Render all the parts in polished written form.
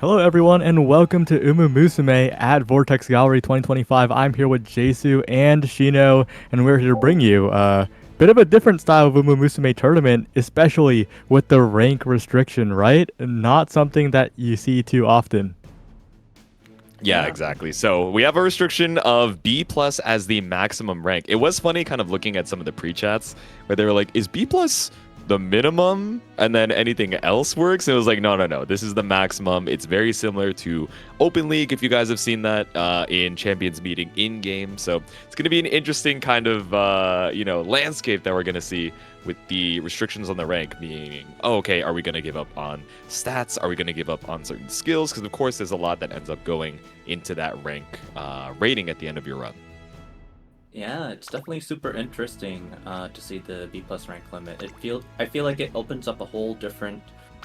Hello everyone and welcome to Umamusume at Vortex Gallery 2025. I'm here with Jesu and Shino, and we're here to bring you a bit of a different style of Umamusume tournament, especially with the rank restriction, right? Not something that you see too often. Yeah, exactly. So we have a restriction of B plus as the maximum rank. It was funny kind of looking at some of the pre-chats where they were like, is B plus the minimum and then anything else works? And it was like, no. This is the maximum. It's very similar to Open League, if you guys have seen that in Champions Meeting in-game. So it's going to be an interesting kind of, landscape that we're going to see with the restrictions on the rank, meaning, oh, okay, are we going to give up on stats? Are we going to give up on certain skills? Because, of course, there's a lot that ends up going into that rank rating at the end of your run. Yeah, it's definitely super interesting to see the B plus rank limit. I feel like it opens up a whole different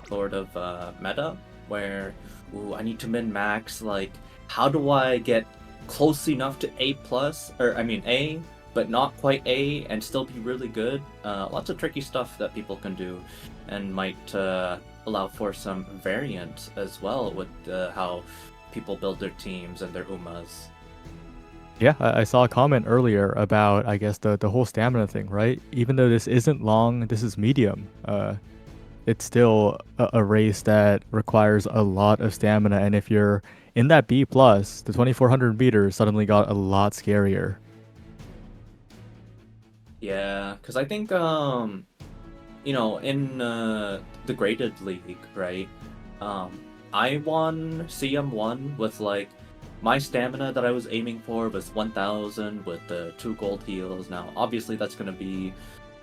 sort of meta where, I need to min max. Like, how do I get close enough to A plus, or I mean A, but not quite A, and still be really good? Lots of tricky stuff that people can do, and might allow for some variant as well with how people build their teams and their umas. Yeah, I saw a comment earlier about, I guess, the whole stamina thing, right? Even though this isn't long, this is medium. It's still a race that requires a lot of stamina, and if you're in that B plus, the 2400 meters suddenly got a lot scarier. Yeah, because I think in the graded league, right? Um, I won CM1 with like my stamina that I was aiming for was 1000 with the 2 gold heals. Now, obviously, that's gonna be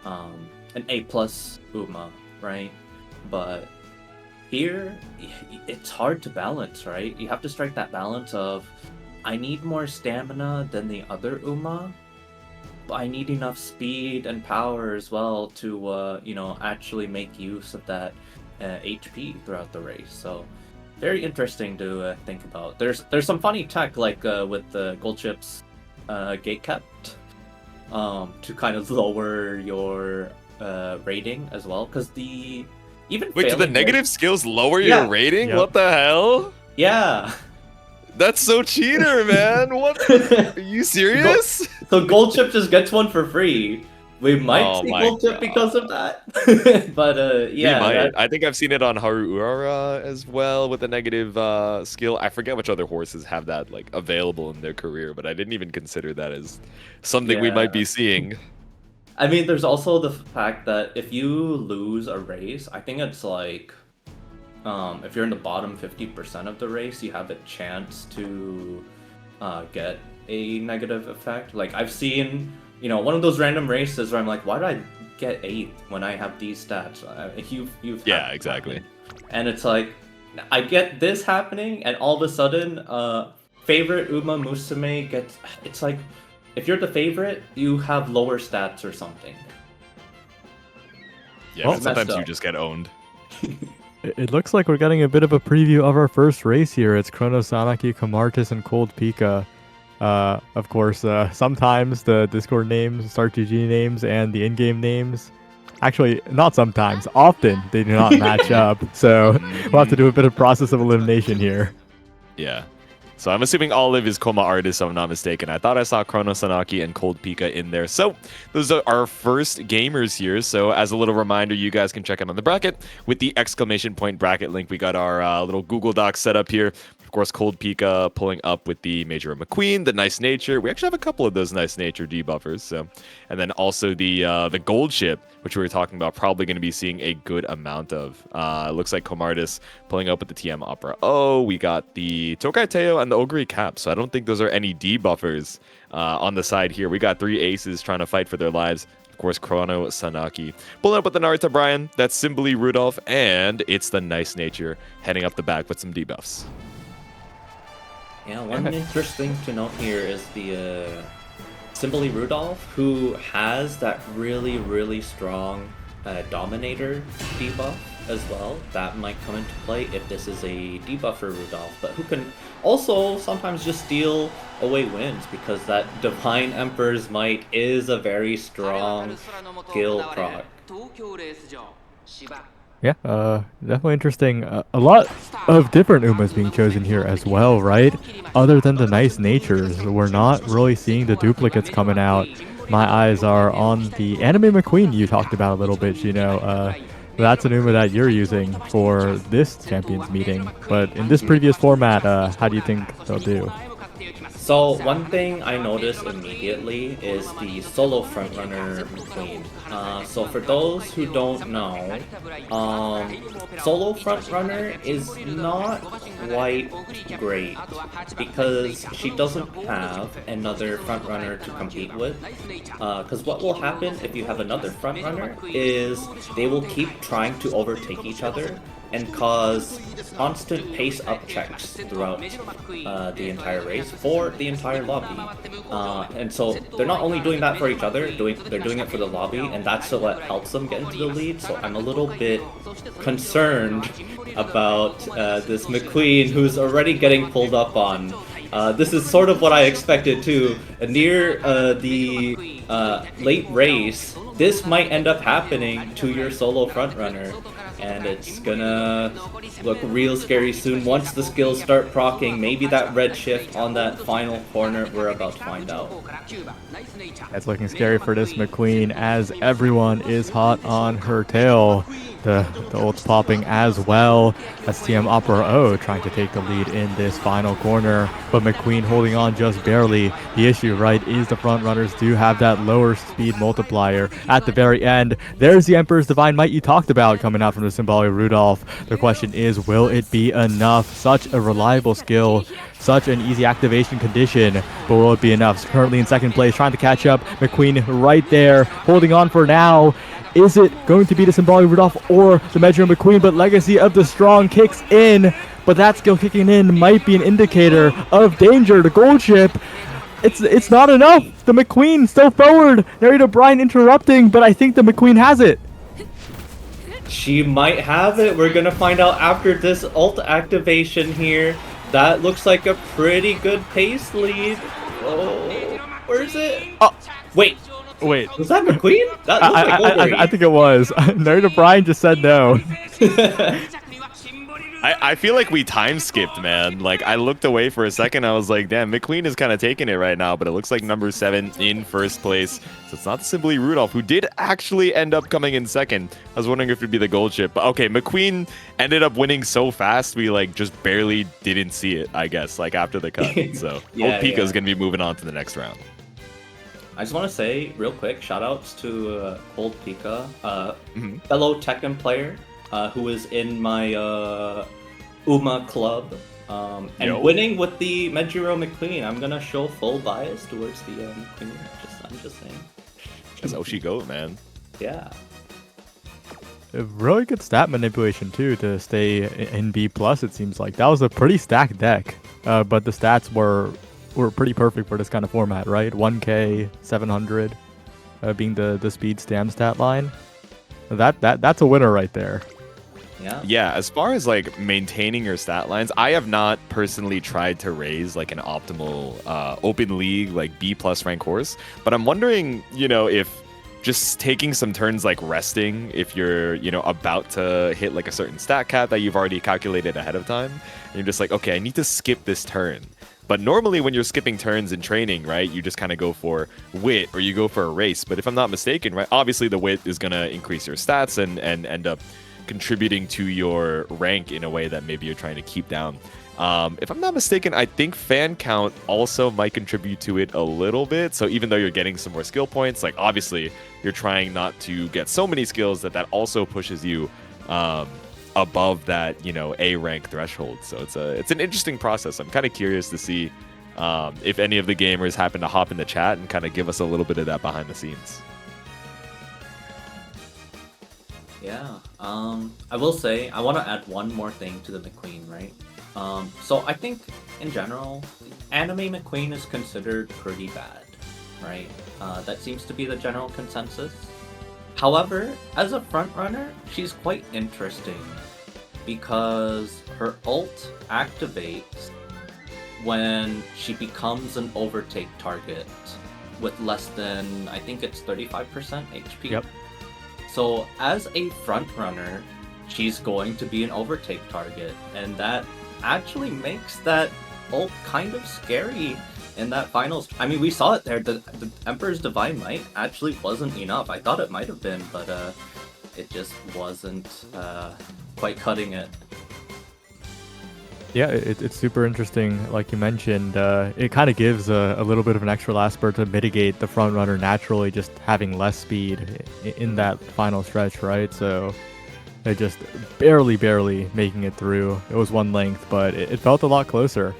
an A plus Uma, right? But here, it's hard to balance, right? You have to strike that balance of I need more stamina than the other Uma, but I need enough speed and power as well to actually make use of that HP throughout the race. So very interesting to think about. There's some funny tech like with the gold chips gate kept to kind of lower your rating as well, because the even Wait, do the failing negative skills lower Yeah. your rating? Yep. What the hell? yeah. That's so cheater, man. What? Are you serious? So Gold Chip just gets one for free. We might Oh see my Gold Chip God. because of that. But We yeah, might. that, I think I've seen it on Haru Urara as well with a negative skill. I forget which other horses have that like available in their career, but I didn't even consider that as something we might yeah. be seeing. I mean, there's also the fact that if you lose a race, I think it's like, if you're in the bottom 50% of the race, you have a chance to get a negative effect. Like I've seen, one of those random races where I'm like, why did I get 8th when I have these stats? You've Yeah, had exactly. happen. And it's like, I get this happening, and all of a sudden, favorite Umamusume gets. It's like, if you're the favorite, you have lower stats or something. Yeah, Well, but sometimes messed you up. just get owned. It looks like we're getting a bit of a preview of our first race here. It's Chronosanaki, Comartis, and Cold Pika. Of course, sometimes the Discord names, Start GG names, and the in-game names, actually, not sometimes, often they do not match up. So we'll have to do a bit of process of elimination here. Yeah. So I'm assuming Olive is Koma Artist, if I'm not mistaken. I thought I saw Chrono Sanaki and Cold Pika in there. So those are our first gamers here. So as a little reminder, you guys can check out on the bracket with the exclamation point bracket link. We got our little Google Docs set up here. Of course, Cold Pika pulling up with the Major McQueen, the Nice Nature. We actually have a couple of those Nice Nature debuffers. So, and then also the Gold Ship, which we were talking about, probably going to be seeing a good amount of. It looks like Comardis pulling up with the TM Opera. Oh, we got the Tokai Teo and the Ogre Cap. So I don't think those are any debuffers on the side here. We got 3 aces trying to fight for their lives. Of course, Chrono Sanaki. Pulling up with the Naruto Brian. That's Simbly Rudolph. And it's the Nice Nature heading up the back with some debuffs. Yeah, one interesting to note here is the Simbly Rudolph, who has that really, really strong Dominator debuff as well. That might come into play if this is a debuffer Rudolph, but who can also sometimes just steal away wins, because that Divine Emperor's Might is a very strong skill proc. Yeah, definitely interesting. A lot of different Umas being chosen here as well, right? Other than the Nice Natures, we're not really seeing the duplicates coming out. My eyes are on the Anime McQueen you talked about a little bit, that's an Uma that you're using for this Champions meeting. But in this previous format, how do you think they'll do? So one thing I noticed immediately is the solo frontrunner McQueen. So for those who don't know, solo frontrunner is not quite great because she doesn't have another frontrunner to compete with. Because what will happen if you have another frontrunner is they will keep trying to overtake each other and cause constant pace up checks throughout the entire race for the entire lobby. And so they're not only doing that for each other, they're doing it for the lobby, and that's what helps them get into the lead. So I'm a little bit concerned about this McQueen who's already getting pulled up on. This is sort of what I expected too. Near the late race, this might end up happening to your solo frontrunner. and it's gonna look real scary soon. Once the skills start proccing, maybe that red shift on that final corner, we're about to find out. It's looking scary for this McQueen as everyone is hot on her tail. The ult's popping as well as TM Opera O trying to take the lead in this final corner, but McQueen holding on just barely. The issue, right, is the front runners do have that lower speed multiplier at the very end. There's the Emperor's Divine Might you talked about coming out from the Symbolic Rudolph. The question is, will it be enough? Such a reliable skill, such an easy activation condition, but will it be enough? Currently in second place, trying to catch up. McQueen right there, holding on for now. Is it going to be the Symbolic Rudolph or the Metro McQueen? But Legacy of the Strong kicks in, but that skill kicking in might be an indicator of danger. The gold chip, it's not enough. The McQueen still forward. Narrator Brian interrupting, but I think the McQueen has it. She might have it. We're gonna find out after this ult activation here. That looks like a pretty good pace lead. Oh, where's it? Oh, wait. Was that McQueen? That looks like Wolverine. I think it was. Narrator Brian just said no. I feel like we time skipped, man. Like, I looked away for a second. I was like, damn, McQueen is kind of taking it right now, but it looks like number 7 in first place. So it's not simply Rudolph, who did actually end up coming in second. I was wondering if it'd be the gold chip. But okay, McQueen ended up winning so fast, we like just barely didn't see it, I guess, like after the cut. So Yeah, Old Pika's going to be moving on to the next round. I just want to say real quick, shoutouts to Old Pika, fellow Tekken player who is in my Uma club, and winning with the Mejiro McQueen. I'm gonna show full bias towards the McQueen. I'm just saying. That's how she goes, man. Yeah. A really good stat manipulation too to stay in B+. It seems like that was a pretty stacked deck, but the stats were pretty perfect for this kind of format, right? 1K 700 being the speed stam stat line. That's a winner right there. Yeah, as far as like maintaining your stat lines, I have not personally tried to raise like an optimal open league like B+ rank horse, but I'm wondering, you know, if just taking some turns like resting, if you're, you know, about to hit like a certain stat cap that you've already calculated ahead of time, and you're just like, okay, I need to skip this turn. But normally when you're skipping turns in training, right, you just kind of go for wit or you go for a race. But if I'm not mistaken, right, obviously the wit is going to increase your stats and end up contributing to your rank in a way that maybe you're trying to keep down. If I'm not mistaken, I think fan count also might contribute to it a little bit. So even though you're getting some more skill points, like obviously you're trying not to get so many skills that also pushes you above that, you know, A rank threshold. So it's an interesting process. I'm kind of curious to see if any of the gamers happen to hop in the chat and kind of give us a little bit of that behind the scenes. Yeah. I will say I want to add one more thing to the McQueen, right? So I think in general, anime McQueen is considered pretty bad, right? That seems to be the general consensus. However, as a frontrunner, she's quite interesting because her ult activates when she becomes an overtake target with less than, I think it's 35% HP. Yep. So as a frontrunner, she's going to be an overtake target, and that actually makes that ult kind of scary in that finals. I mean, we saw it there. The Emperor's Divine Might actually wasn't enough. I thought it might have been, but it just wasn't quite cutting it. Yeah, it's super interesting. Like you mentioned, it kind of gives a little bit of an extra last spurt to mitigate the front runner naturally just having less speed in that final stretch, right? So they just barely making it through. It was one length, but it felt a lot closer.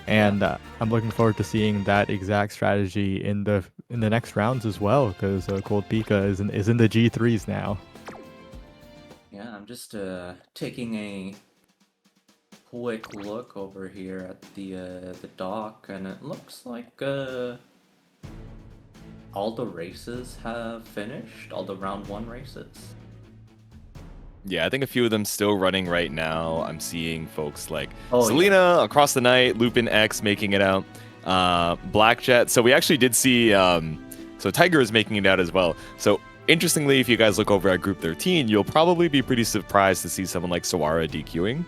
And I'm looking forward to seeing that exact strategy in the next rounds as well, because Cold Pika is in the G3s now. Yeah, I'm just taking a quick look over here at the dock, and it looks like all the races have finished, all the round 1 races. Yeah, I think a few of them still running right now. I'm seeing folks like Oh, Selena, Across the Night, Lupin X making it out, Black Jet. So we actually did see, so Tiger is making it out as well. So interestingly, if you guys look over at Group 13, you'll probably be pretty surprised to see someone like Sawara DQing.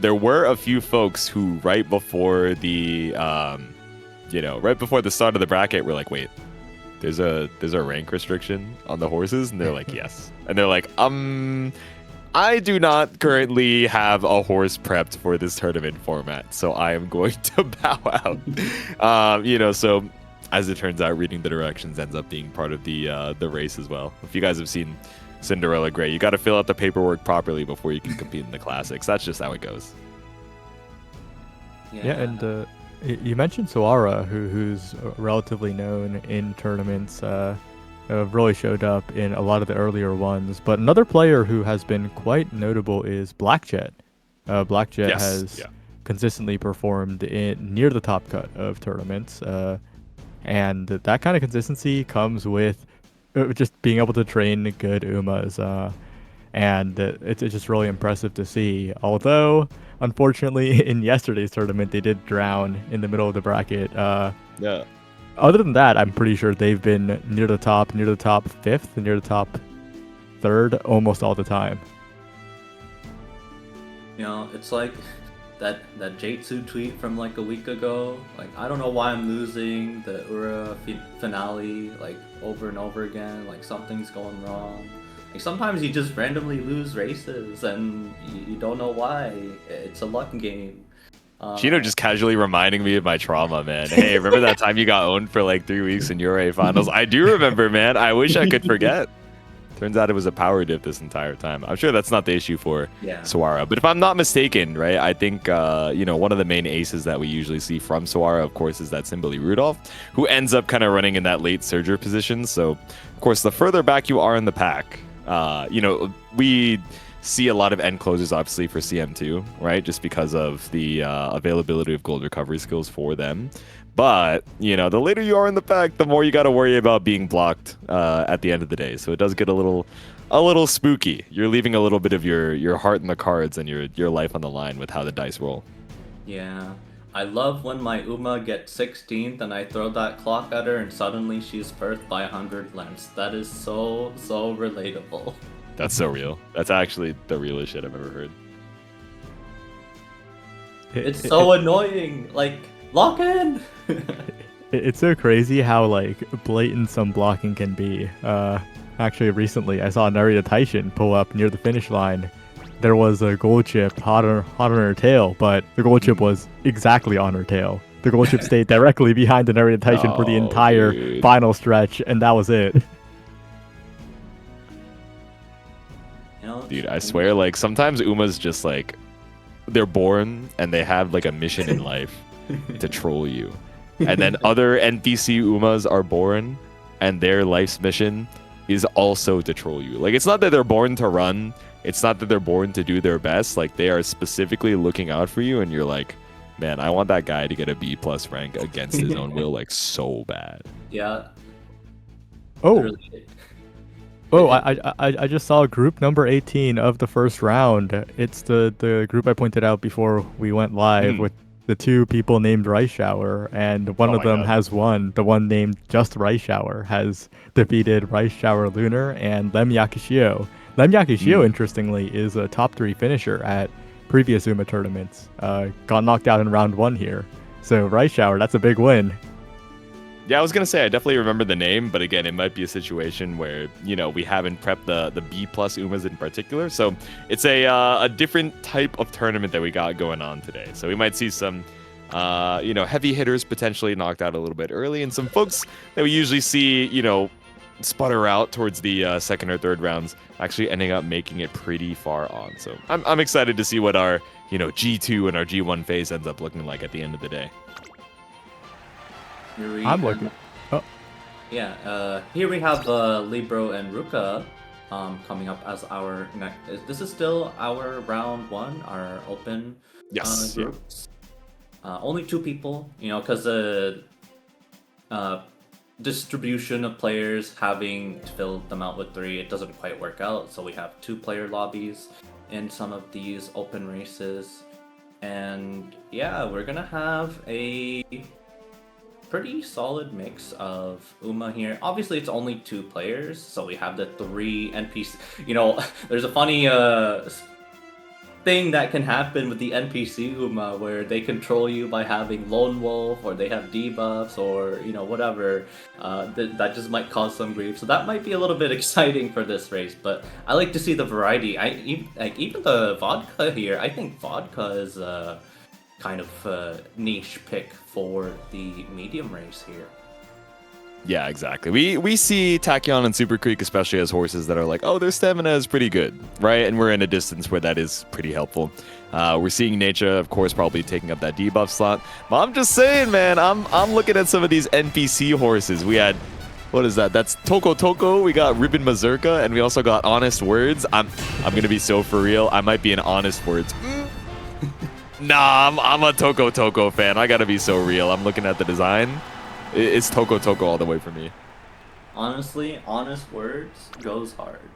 There were a few folks who, right before the, right before the start of the bracket, were like, wait, there's a rank restriction on the horses, and they're like, yes, and they're like, I do not currently have a horse prepped for this tournament format, so I am going to bow out. So as it turns out, reading the directions ends up being part of the race as well. If you guys have seen Cinderella Gray, you got to fill out the paperwork properly before you can compete in the classics. That's just how it goes. Yeah, and you mentioned Sawara, who's relatively known in tournaments. Really showed up in a lot of the earlier ones. But another player who has been quite notable is Blackjet. Blackjet has consistently performed near the top cut of tournaments. And that kind of consistency comes with just being able to train good Umas. And it's just really impressive to see. Although, unfortunately, in yesterday's tournament, they did drown in the middle of the bracket. Yeah. Other than that, I'm pretty sure they've been near the top fifth, near the top third almost all the time. It's like that Jatsu tweet from like a week ago. Like, I don't know why I'm losing the Ura finale like over and over again. Like, something's going wrong. Like, sometimes you just randomly lose races and you don't know why. It's a luck game. Chino just casually reminding me of my trauma, man. Hey, remember that time you got owned for like 3 weeks in URA finals? I do remember, man. I wish I could forget. Turns out it was a power dip this entire time. I'm sure that's not the issue for Sawara. But if I'm not mistaken, right, I think, one of the main aces that we usually see from Sawara, of course, is that Simbali Rudolph, who ends up kind of running in that late surger position. So, of course, the further back you are in the pack, we see a lot of end closers, obviously, for CM2, right? Just because of the availability of gold recovery skills for them. But, the later you are in the pack, the more you got to worry about being blocked at the end of the day. So it does get a little spooky. You're leaving a little bit of your heart in the cards and your life on the line with how the dice roll. Yeah. I love when my Uma gets 16th and I throw that clock at her and suddenly she's first by 100 lengths. That is so relatable. That's so real. That's actually the realest shit I've ever heard. It's so annoying. Like, lock in. It's so crazy how like blatant some blocking can be. Actually, recently I saw Narita Taishin pull up near the finish line. There was a gold chip hot on her tail, but the gold chip was exactly on her tail. The gold chip stayed directly behind the Narita Taishin for the entire final stretch, and that was it. Dude, I swear, like, sometimes Uma's just, like, they're born and they have, like, a mission in life to troll you. And then other NPC Umas are born and their life's mission is also to troll you. Like, it's not that they're born to run. It's not that they're born to do their best. Like, they are specifically looking out for you, and you're like, man, I want that guy to get a B+ rank against his own will, like, so bad. Yeah. Oh. Oh, I just saw group number 18 of the first round. It's the group I pointed out before we went live with the two people named Rice Shower, and one of them has won. The one named just Rice Shower has defeated Rice Shower Lunar and Lem Yakishio. Lem Yakishio, interestingly, is a top 3 finisher at previous Uma tournaments. Got knocked out in round 1 here. So Rice Shower, that's a big win. Yeah, I was gonna say I definitely remember the name, but again, it might be a situation where we haven't prepped the B+ Umas in particular. So it's a different type of tournament that we got going on today. So we might see some heavy hitters potentially knocked out a little bit early, and some folks that we usually see sputter out towards the second or third rounds actually ending up making it pretty far on. So I'm excited to see what our G2 and our G1 phase ends up looking like at the end of the day. I'm looking. Oh. Yeah, here we have Libro and Ruka coming up as our next. This is still our round 1, our open groups. Only 2 people, because the distribution of players having to fill them out with 3, it doesn't quite work out. So we have 2-player lobbies in some of these open races. And yeah, we're gonna have a pretty solid mix of Uma here. Obviously, it's only 2 players, so we have the 3 NPC. You know, there's a funny thing that can happen with the NPC Uma where they control you by having Lone Wolf, or they have debuffs, or you know, whatever. That just might cause some grief. So that might be a little bit exciting for this race. But I like to see the variety. Even the vodka here. I think vodka is kind of niche pick for the medium race here. Yeah, exactly. We see Tachyon and Super Creek especially as horses that are like, oh, their stamina is pretty good, right? And we're in a distance where that is pretty helpful. We're seeing Nature, of course, probably taking up that debuff slot. But I'm just saying, man, I'm looking at some of these NPC horses. We had, what is that? That's Toko Toko. We got Ribbon Mazurka, and we also got Honest Words. I'm gonna be so for real. I might be an Honest Words. Nah, I'm a Toko Toko fan. I gotta be so real. I'm looking at the design. It's Toko Toko all the way for me. Honestly, Honest Words goes hard.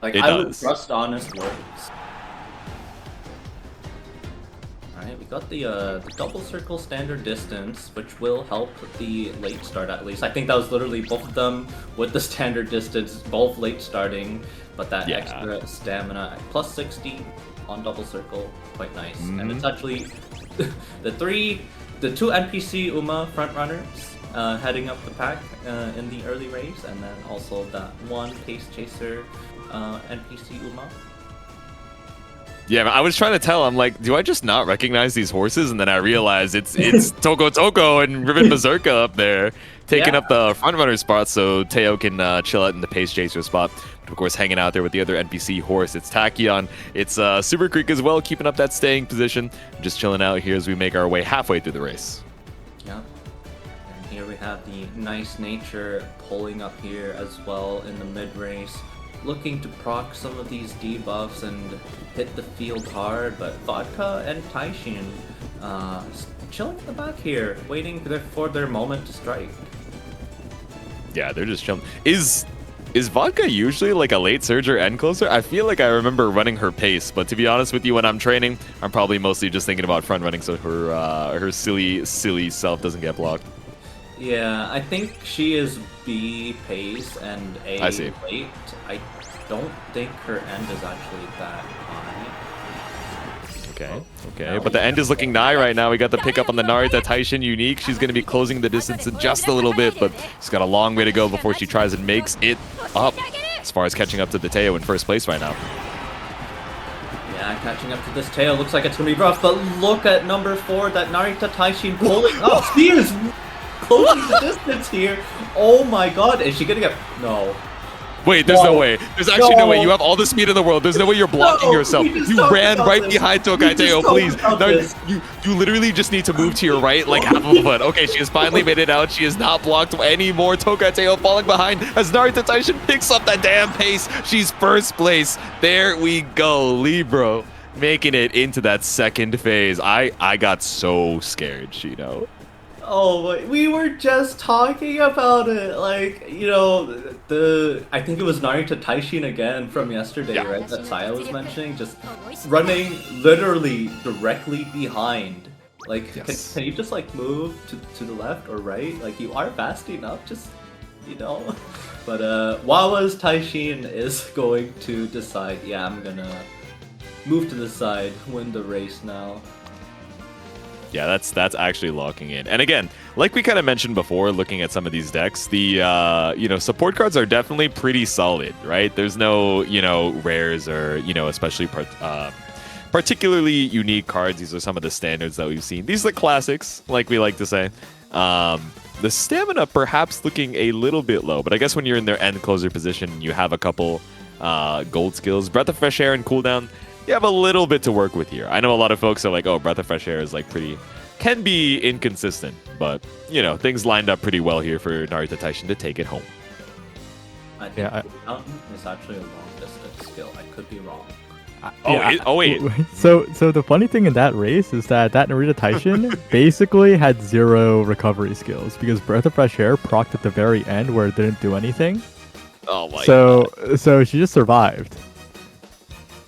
Like, It I would does. trust Honest Words. Alright, we got the double circle standard distance, which will help the late start at least. I think that was literally both of them with the standard distance, both late starting, but that Yeah. extra stamina at plus 60 on double circle, quite nice. And it's actually the 2 NPC Uma front runners heading up the pack in the early race, and then also that 1 pace chaser NPC Uma. Yeah, I was trying to tell. I'm like, do I just not recognize these horses? And then I realized it's Toko Toko and Ribbon Mazurka up there taking Yeah. up the front runner spot, so Teo can chill out in the pace chaser spot. But of course, hanging out there with the other NPC horse. It's Tachyon. It's Super Creek as well, keeping up that staying position. Just chilling out here as we make our way halfway through the race. Yeah. And here we have the nice Nature pulling up here as well in the mid race, looking to proc some of these debuffs and hit the field hard. But Vodka and Taishin chilling in the back here, waiting for their moment to strike. Yeah, they're just chilling. Is Vodka usually like a late surger and closer? I feel like I remember running her pace, but to be honest with you, when I'm training, I'm probably mostly just thinking about front running so her silly self doesn't get blocked. Yeah, I think she is B pace and A I see. late. I don't think her end is actually that high. Okay. But the end is looking nigh right now. We got the pickup on the Narita Taishin unique. She's going to be closing the distance in just a little bit, but she's got a long way to go before she tries and makes it up as far as catching up to the Teo in first place right now. Yeah, catching up to this tail looks like it's gonna be rough, but look at number 4, that Narita Taishin pulling up. She is closing the distance here. Oh my god, is she gonna get... No. Wait, there's no way. There's actually no way. No. You have all the speed in the world. There's no way you're blocking No, yourself. we just You talked ran about right this. behind Tokai We Teo, just please. talked about No, this. you literally just need to move to your right like half of a foot. Okay, she has finally made it out. She is not blocked anymore. Tokai Teo falling behind as Narita Taishin picks up that damn pace. She's first place. There we go. Libro making it into that second phase. I got so scared, Shino. Oh, we were just talking about it. Like, you know, I think it was Narita Taishin again from yesterday, Yeah. right? That Saya was mentioning, just running literally directly behind. Like, Yes. can you just like move to the left or right? Like, you are fast enough, just, you know. But Wawa's Taishin is going to decide, yeah, I'm gonna move to the side, win the race now. Yeah, that's actually locking in. And again, like we kind of mentioned before, looking at some of these decks, the support cards are definitely pretty solid, right? There's no rares or especially particularly unique cards. These are some of the standards that we've seen. These are the classics, like we like to say. The stamina perhaps looking a little bit low, but I guess when you're in their end closer position, you have a couple gold skills. Breath of Fresh Air and cooldown, you have a little bit to work with here. I know a lot of folks are like, oh, Breath of Fresh Air is like can be inconsistent, but things lined up pretty well here for Narita Taishin to take it home. I think Yeah, mountain is actually a long distance skill. I could be wrong. Wait. So the funny thing in that race is that Narita Taishin basically had 0 recovery skills because Breath of Fresh Air procced at the very end where it didn't do anything. Oh my god. So she just survived.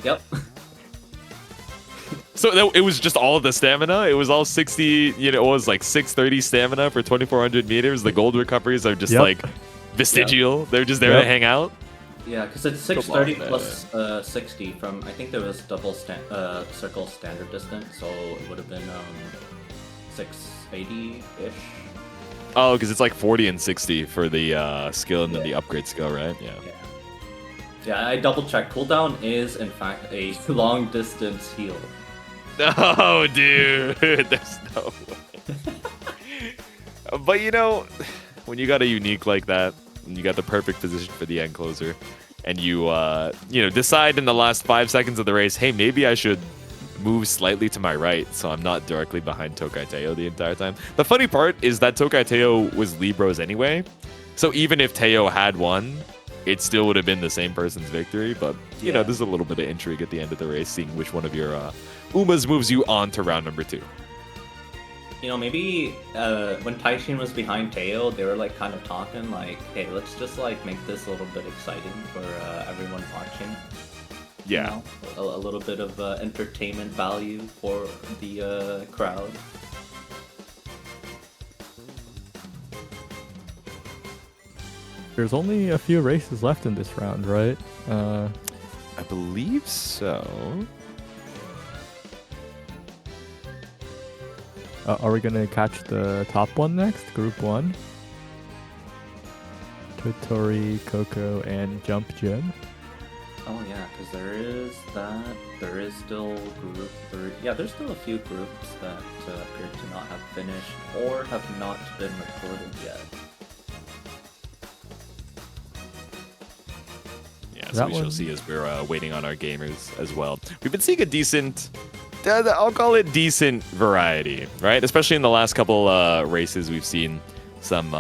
Yep. So it was just all the stamina. It was all 60. You know, it was like 630 stamina for 2,400 meters. The gold recoveries are just Yep. like vestigial. They're just there Yep. to hang out. Yeah, because it's 630 man. plus 60 from, I think there was double circle standard distance, so it would have been 680-ish. Oh, because it's like 40 and 60 for the skill and then the upgrade skill, right? Yeah. Yeah, I double checked. Cooldown is, in fact, a long distance heal. Oh, dude, there's no way. But you know, when you got a unique like that, and you got the perfect position for the end closer, and you decide in the last 5 seconds of the race, hey, maybe I should move slightly to my right so I'm not directly behind Tokai Teo the entire time. The funny part is that Tokai Teo was Libros anyway, so even if Teo had won, it still would have been the same person's victory. But you know, there's a little bit of intrigue at the end of the race, seeing which one of your Umas moves you on to round number 2. You know, maybe when Taishin was behind Teo, they were like kind of talking like, hey, let's just like make this a little bit exciting for everyone watching. Yeah. You know, a little bit of entertainment value for the crowd. There's only a few races left in this round, right? I believe so. Are we gonna catch the top one next? Group 1? Totori, Coco, and Jump Jim. Oh yeah, because there is that. There is still group 3. Yeah, there's still a few groups that appear to not have finished or have not been recorded yet. Yeah, so That we shall one- see as we're waiting on our gamers as well. We've been seeing a decent, I'll call it decent variety, right? Especially in the last couple races, we've seen some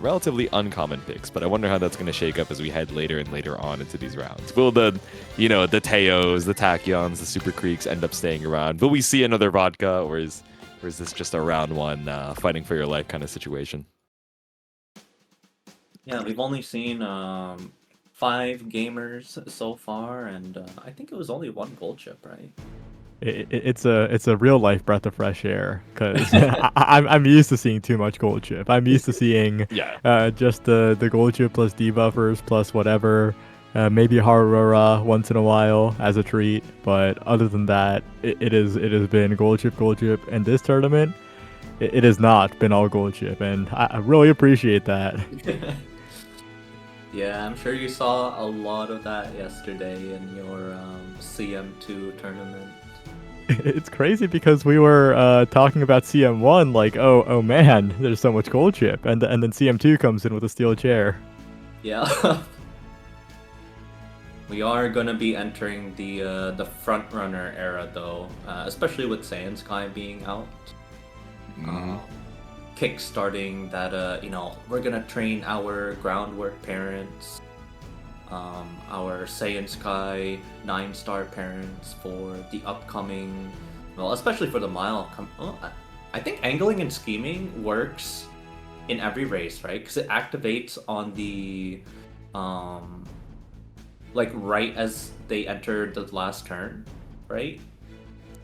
relatively uncommon picks, but I wonder how that's going to shake up as we head later and later on into these rounds. Will the Teos, the Tachyons, the Super Creeks end up staying around? Will we see another vodka, or is this just a round one fighting for your life kind of situation? Yeah, we've only seen 5 gamers so far, and I think it was only 1 gold chip, right? It's a real life breath of fresh air, because I'm used to seeing too much gold chip. I'm used to seeing just the gold chip plus debuffers plus whatever, maybe Harura once in a while as a treat. But other than that, it has been gold chip, and this tournament, it has not been all gold chip, and I really appreciate that. Yeah, I'm sure you saw a lot of that yesterday in your CM2 tournament. It's crazy because we were talking about CM1 like, oh man, there's so much gold chip, and then CM2 comes in with a steel chair. Yeah. We are gonna be entering the front runner era though, especially with Saiyan Sky being out. Kickstarting that we're gonna train our groundwork parents, our Saiyan Sky 9-star parents for the upcoming, well, especially for the mile. I think angling and scheming works in every race, right? Because it activates on the like right as they enter the last turn, right?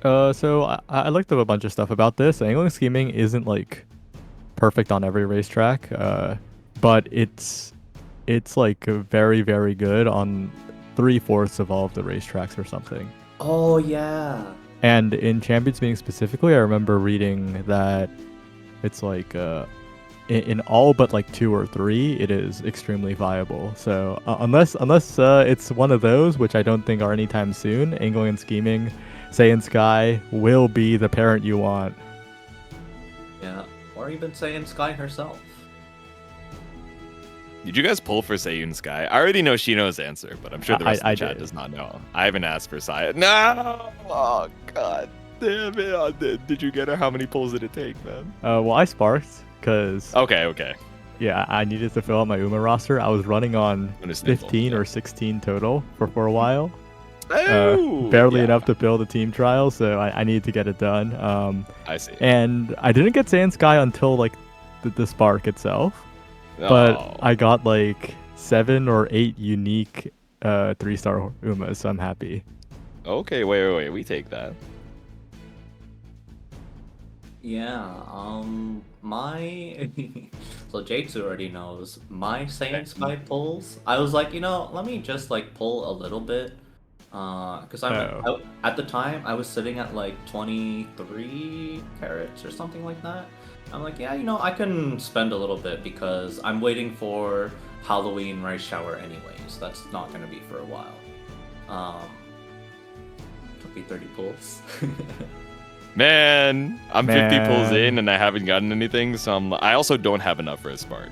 So I looked up a bunch of stuff about this. Angling scheming isn't like perfect on every racetrack, but it's like very, very good on 3/4 of all of the racetracks or something. Oh yeah. And in Champions Meeting specifically, I remember reading that it's like in all but like 2 or 3, it is extremely viable. So unless it's one of those, which I don't think are anytime soon, angling and scheming, Saiyan Sky will be the parent you want. Yeah. Or even Saiyan Sky herself. Did you guys pull for Sayun Sky? I already know she knows the answer, but I'm sure the rest of the chat did. does not know. I haven't asked for Saya. No! Oh, God damn it. Did you get her? How many pulls did it take, man? Well, I sparked because Okay. yeah, I needed to fill out my Uma roster. I was running on 15 or 16 total for a while. Barely enough to build a team trial, so I needed to get it done. I see. And I didn't get Saiyan Sky until like the spark itself. But I got like 7 or 8 unique 3-star Umas, so I'm happy. Okay, wait. We take that. Yeah, my so Jatsu already knows my Saiyan Sky pulls. I was like, let me just like pull a little bit, because Oh. at the time I was sitting at like 23 carats or something like that. I'm like, yeah, I can spend a little bit because I'm waiting for Halloween rice shower anyways. That's not gonna be for a while. Um, took me 30 pulls. Man, I'm 50 pulls in Man. and I haven't gotten anything, so I also don't have enough for a spark.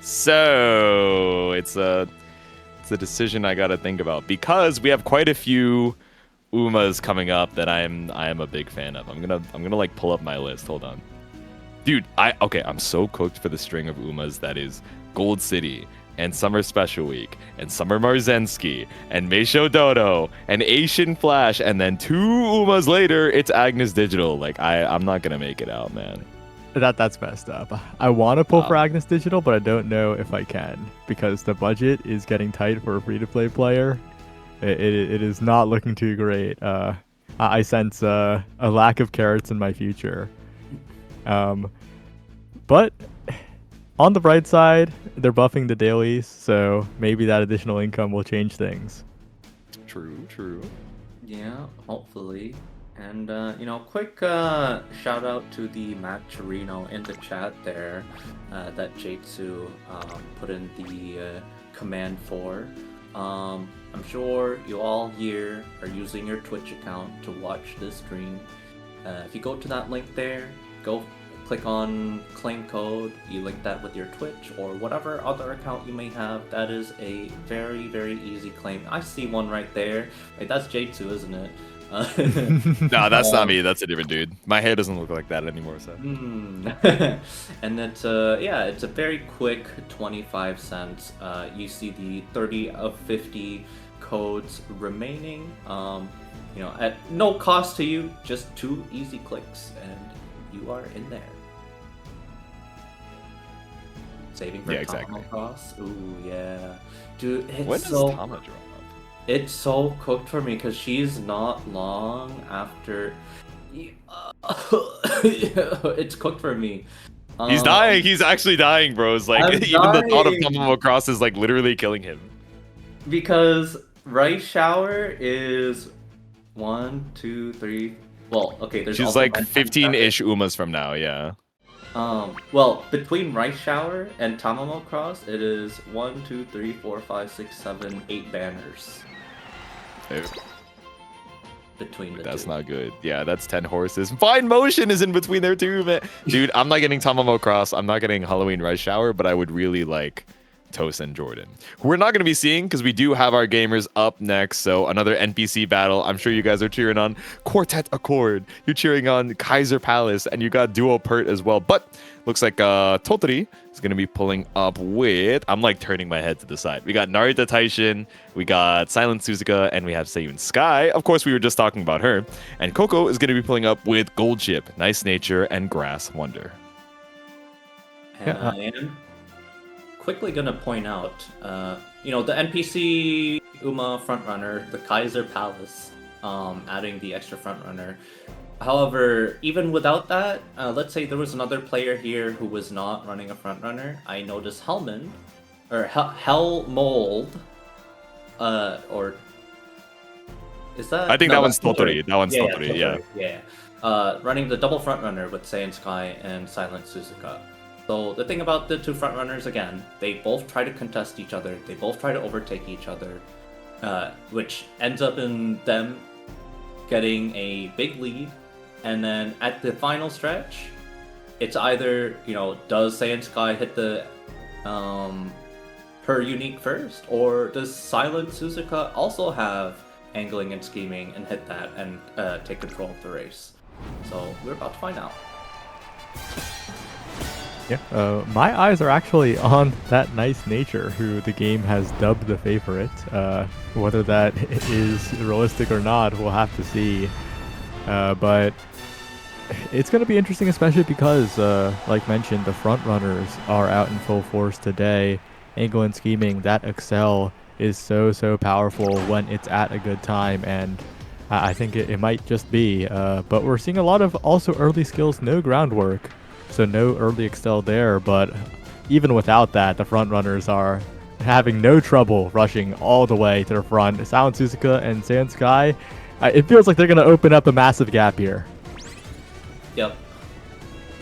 So it's a decision I gotta think about because we have quite a few Umas coming up that I am a big fan of. I'm gonna like pull up my list. Hold on. Dude, I'm so cooked for the string of Umas that is Gold City and Summer Special Week and Summer Marzensky and Meisho Dodo and Asian Flash and then 2 Umas later it's Agnes Digital. Like I'm not gonna make it out, man. That's messed up. I want to pull for Um, Agnes Digital, but I don't know if I can because the budget is getting tight for a free-to-play player. It is not looking too great. I sense a lack of carrots in my future. Um, but on the bright side, they're buffing the dailies, so maybe that additional income will change things. true. Yeah, hopefully. And quick shout out to the Matt Chirino in the chat there that Jatsu put in the command for. I'm sure you all here are using your Twitch account to watch this stream. If you go to that link there, go click on claim code, you link that with your Twitch or whatever other account you may have. That is a very, very easy claim. I see one right there. Wait, that's J2, isn't it? No, that's not me. That's a different dude. My hair doesn't look like that anymore. So. And it's it's a very quick 25 cents. You see the 30 of 50 codes remaining. At no cost to you, just 2 easy clicks, and you are in there. Saving for exactly. Cross. Ooh, yeah. Dude, When it's does Tama drop? it's so cooked for me because she's not long after. It's cooked for me. He's dying. He's actually dying, bro. It's like I'm even the thought of dying Tamamo Cross is like literally killing him. because rice shower is 1, 2, 3. Well, okay. There's She's also like nighttime 15-ish Umas from now, yeah. Well, between rice shower and Tamamo Cross, it is 1, 2, 3, 4, 5, 6, 7, 8 banners between the That's two. not good. Yeah, that's 10 horses. Fine Motion is in between there too, man. Dude, I'm not getting Tamamo Cross. I'm not getting Halloween Rice Shower, but I would really like Toast and Jordan. Who we're not going to be seeing because we do have our gamers up next. So another NPC battle. I'm sure you guys are cheering on Quartet Accord. You're cheering on Kaiser Palace, and you got Duo Pert as well. But looks like Toturi is going to be pulling up with... I'm like turning my head to the side. We got Narita Taishin, we got Silent Suzuka, and we have Seiyun Sky. Of course, we were just talking about her. And Coco is going to be pulling up with Gold Chip, Nice Nature, and Grass Wonder. And I am quickly gonna point out, the NPC Uma frontrunner, the Kaiser Palace, adding the extra frontrunner. However, even without that, let's say there was another player here who was not running a frontrunner. I noticed Hellman, or Hellmold, or is that? I think No, that one's that's Toturi. That one's Yeah, Toturi, yeah. Yeah. Running the double frontrunner with Saiyan Sky and Silent Suzuka. So the thing about the 2 frontrunners, again, they both try to contest each other. They both try to overtake each other, which ends up in them getting a big lead. And then at the final stretch, it's either, does Saiyan Sky hit the her unique first, or does Silent Suzuka also have angling and scheming and hit that and take control of the race? So we're about to find out. Yeah, my eyes are actually on that Nice Nature, who the game has dubbed the favorite. Whether that is realistic or not, we'll have to see. But it's going to be interesting, especially because, like mentioned, the front runners are out in full force today. Angle and scheming, that Excel is so powerful when it's at a good time, and I think it might just be. But we're seeing a lot of also early skills, no groundwork. So no early excel there. But even without that, the front runners are having no trouble rushing all the way to the front. Silent Suzuka and Sand Sky, it feels like they're going to open up a massive gap here. Yep.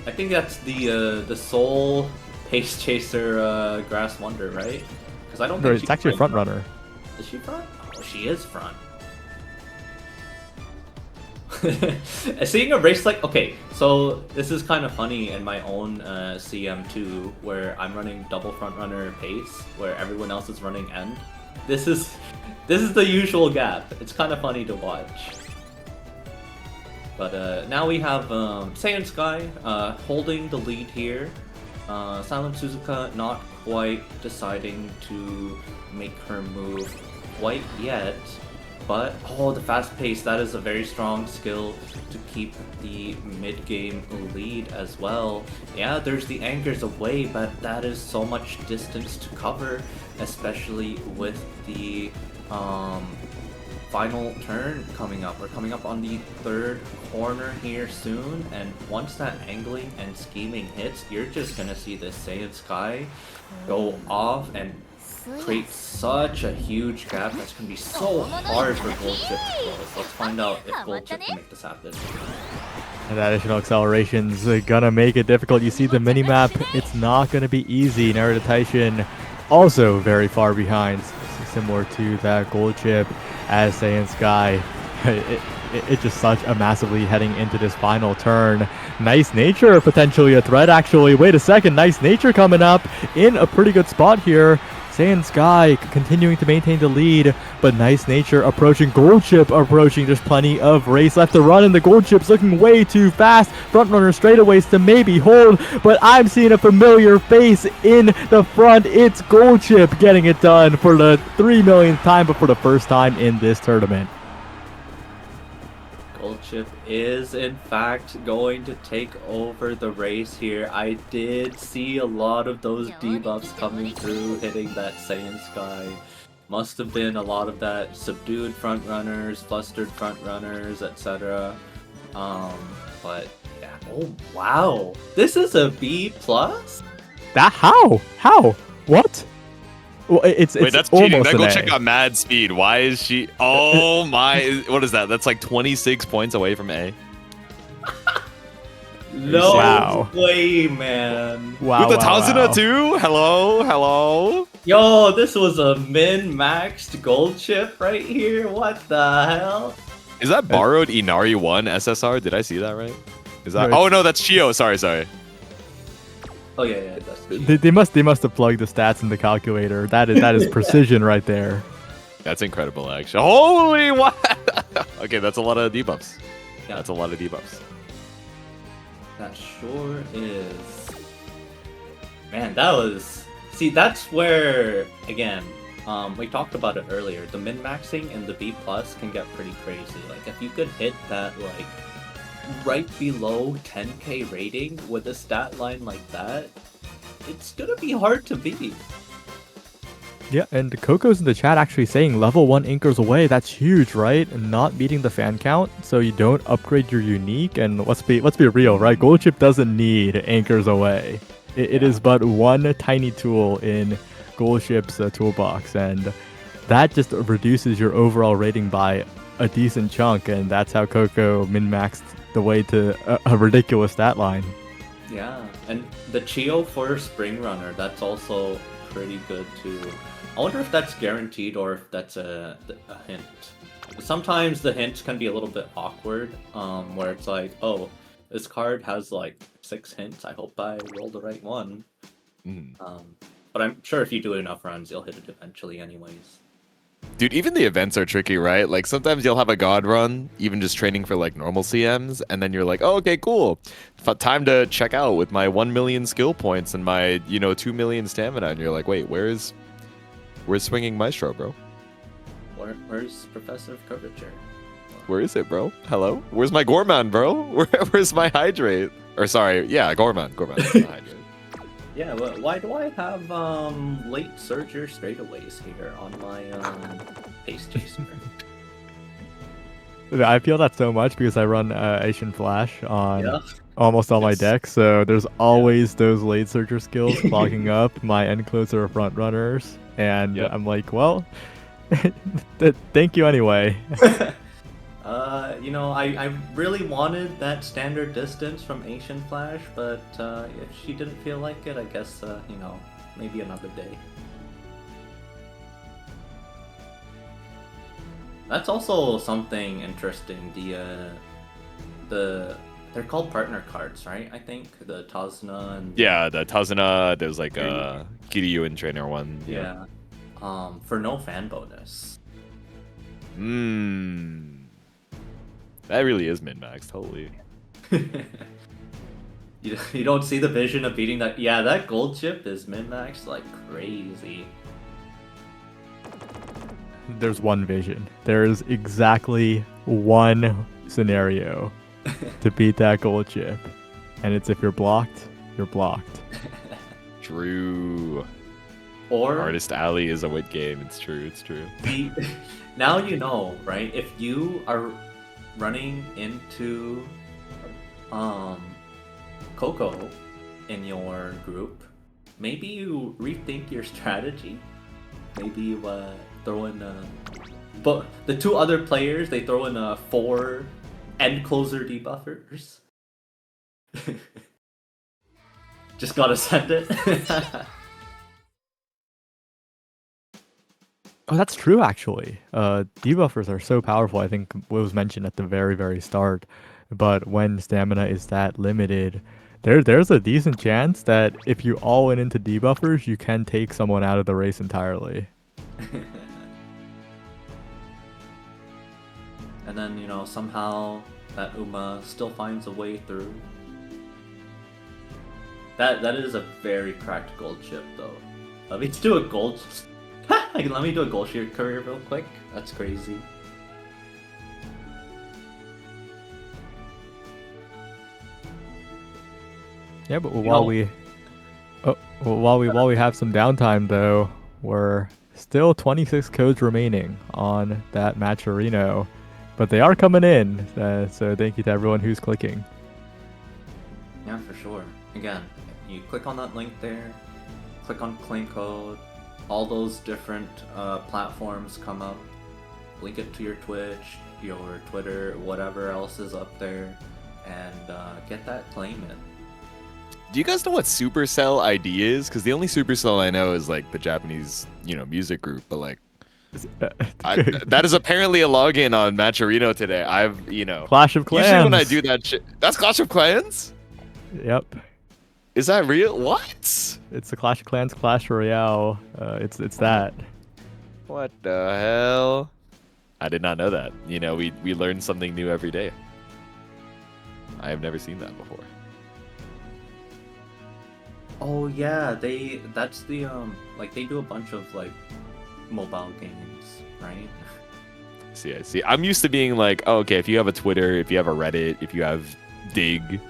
I think that's the sole pace chaser Grass Wonder, right? Because I don't Or think it's actually a front runner. Is she front? Oh, she is front. Seeing a race like, okay, so this is kind of funny in my own CM2 where I'm running double front runner pace where everyone else is running end. This is the usual gap. It's kind of funny to watch. But now we have Saiyan Sky holding the lead here. Silent Suzuka not quite deciding to make her move quite yet. But, oh, the fast pace, that is a very strong skill to keep the mid-game lead as well. Yeah, there's the anchors away, but that is so much distance to cover, especially with the final turn coming up. We're coming up on the third corner here soon, and once that angling and scheming hits, you're just gonna see this Saiyan Sky go off and create such a huge gap that's gonna be so hard for Gold Chip to close. Let's find out if Gold Chip can make this happen. And that additional acceleration's gonna make it difficult. You see the mini-map, it's not gonna be easy. Narita Taishin also very far behind, similar to that Gold Chip as Saiyan Sky. It's just such a massive lead heading into this final turn. Nice Nature potentially a threat actually. Wait a second, Nice Nature coming up in a pretty good spot here. Saiyan Sky continuing to maintain the lead, but Nice Nature approaching, Gold Chip approaching. There's plenty of race left to run, and the Gold Chip's looking way too fast. Front runner straightaways to maybe hold, but I'm seeing a familiar face in the front. It's Gold Chip getting it done for the 3 millionth time, but for the first time in this tournament. Gold Chip is in fact going to take over the race here. I did see a lot of those debuffs coming through, hitting that Saiyan Sky. Must have been a lot of that subdued front runners, flustered front runners, etc. But yeah, oh wow, this is a B plus. That how? What? Well, it's Wait, that's cheating. almost That an Gold A. Chip got mad speed. Why is she? Oh my! What is that? That's like 26 points away from A. No Wow. way, man. Wow, With the wow, Tazuna wow. too? Hello? Yo, this was a min-maxed Gold Chip right here. What the hell? Is that borrowed Inari 1 SSR? Did I see that right? Is that? No, Oh no, that's Chio. Sorry. Oh yeah, that's They must have plugged the stats in the calculator. That is precision right there. That's incredible, actually. Holy what? Okay, that's a lot of debuffs. Yeah. That's a lot of debuffs. That sure is. Man, that was... See, that's where, again, we talked about it earlier. The min-maxing and the B plus can get pretty crazy. Like, if you could hit that, like, right below 10k rating with a stat line like that, it's gonna be hard to beat. Yeah, and Coco's in the chat actually saying level 1 anchors away. That's huge, right? And not meeting the fan count, so you don't upgrade your unique. And let's be real, right? Gold Chip doesn't need anchors away. It is but one tiny tool in Gold Chip's toolbox, and that just reduces your overall rating by a decent chunk. And that's how Coco min-maxed the way to a ridiculous stat line. Yeah, and the Chio for Spring Runner, that's also pretty good too. I wonder if that's guaranteed or if that's a hint. Sometimes the hints can be a little bit awkward, where it's like, oh, this card has like 6 hints, I hope I roll the right one. But I'm sure if you do enough runs, you'll hit it eventually anyways. Dude, even the events are tricky, right? Like sometimes you'll have a god run, even just training for like normal CMs, and then you're like, oh, okay, cool. Time to check out with my 1 million skill points and my, 2 million stamina. And you're like, wait, where's Swinging Maestro, bro? Where's Professor of Curvature? Where is it, bro? Hello? Where's my Gorman, bro? Where's my Hydrate? Or sorry, yeah, Gorman. That's my Hydrate. Yeah, but why do I have late surger straightaways here on my pace chaser? I feel that so much because I run Asian Flash on Yeah. almost all my It's decks, so there's yeah. always those late searcher skills clogging up my end closer front runners, and Yep. I'm like, well, thank you anyway. I really wanted that standard distance from Asian Flash, but if she didn't feel like it, I guess, maybe another day. That's also something interesting. They're called partner cards, right? I think the Tazna and Yeah, the Tazuna, there's like Kiryu. a Kiryu and trainer one. Yeah. For no fan bonus. Mmm. That really is min-max, totally. You don't see the vision of beating that. Yeah, that gold chip is min-max like crazy. There's one vision. There is exactly one scenario to beat that gold chip, and it's if you're blocked, you're blocked. True. Or Artist Alley is a wit game. It's true. It's true. the, now you know, right? If you are running into Coco in your group, maybe you rethink your strategy. Maybe you throw in but the two other players, they throw in 4 end closer debuffers. Just gotta send it. Oh, that's true, actually. Debuffers are so powerful. I think what was mentioned at the very, very start. But when stamina is that limited, there's a decent chance that if you all in into debuffers, you can take someone out of the race entirely. And then, somehow that Uma still finds a way through. That is a very cracked gold chip, though. Let me do a gold. Let me do a gold shear career real quick. That's crazy. Yeah, but while we have some downtime though, we're still 26 codes remaining on that Matcherino, but they are coming in. So thank you to everyone who's clicking. Yeah, for sure. Again, you click on that link there, click on claim code, all those different platforms come up. Link it to your Twitch, your Twitter, whatever else is up there, and get that claim in. Do you guys know what Supercell ID is? Because the only Supercell I know is like the Japanese, music group. But like, that is apparently a login on Matcherino today. Clash of Clans. Usually when I do that shit, that's Clash of Clans. Yep. Is that real? What? It's the Clash of Clans Clash Royale. It's that. What the hell? I did not know that. We learn something new every day. I have never seen that before. Oh yeah, that's the they do a bunch of mobile games, right? I see. I'm used to being like, oh, okay, if you have a Twitter, if you have a Reddit, if you have Dig,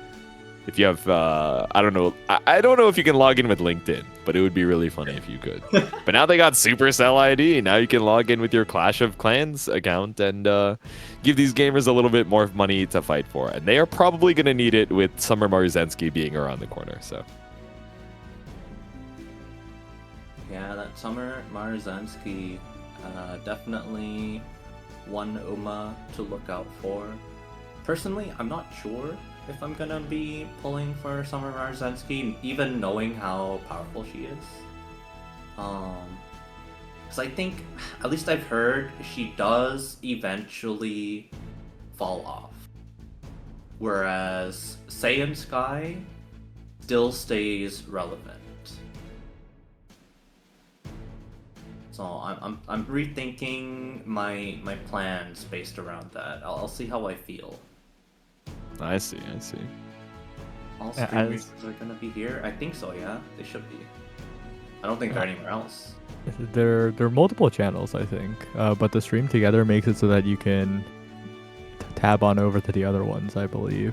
if you have I don't know. I don't know if you can log in with LinkedIn, but it would be really funny if you could. But now they got Supercell ID. Now you can log in with your Clash of Clans account and give these gamers a little bit more money to fight for. And they are probably going to need it with Summer Marzensky being around the corner. So. Yeah, that Summer Marzensky, definitely one Uma to look out for. Personally, I'm not sure if I'm gonna be pulling for Summer Marzensky, even knowing how powerful she is. Because I think, at least I've heard, she does eventually fall off. Whereas Saiyan Sky still stays relevant. So I'm rethinking my plans based around that. I'll see how I feel. I see. All streamers are gonna be here? I think so, yeah. They should be. I don't think they're anywhere else. There are multiple channels, I think, but the stream together makes it so that you can tab on over to the other ones, I believe.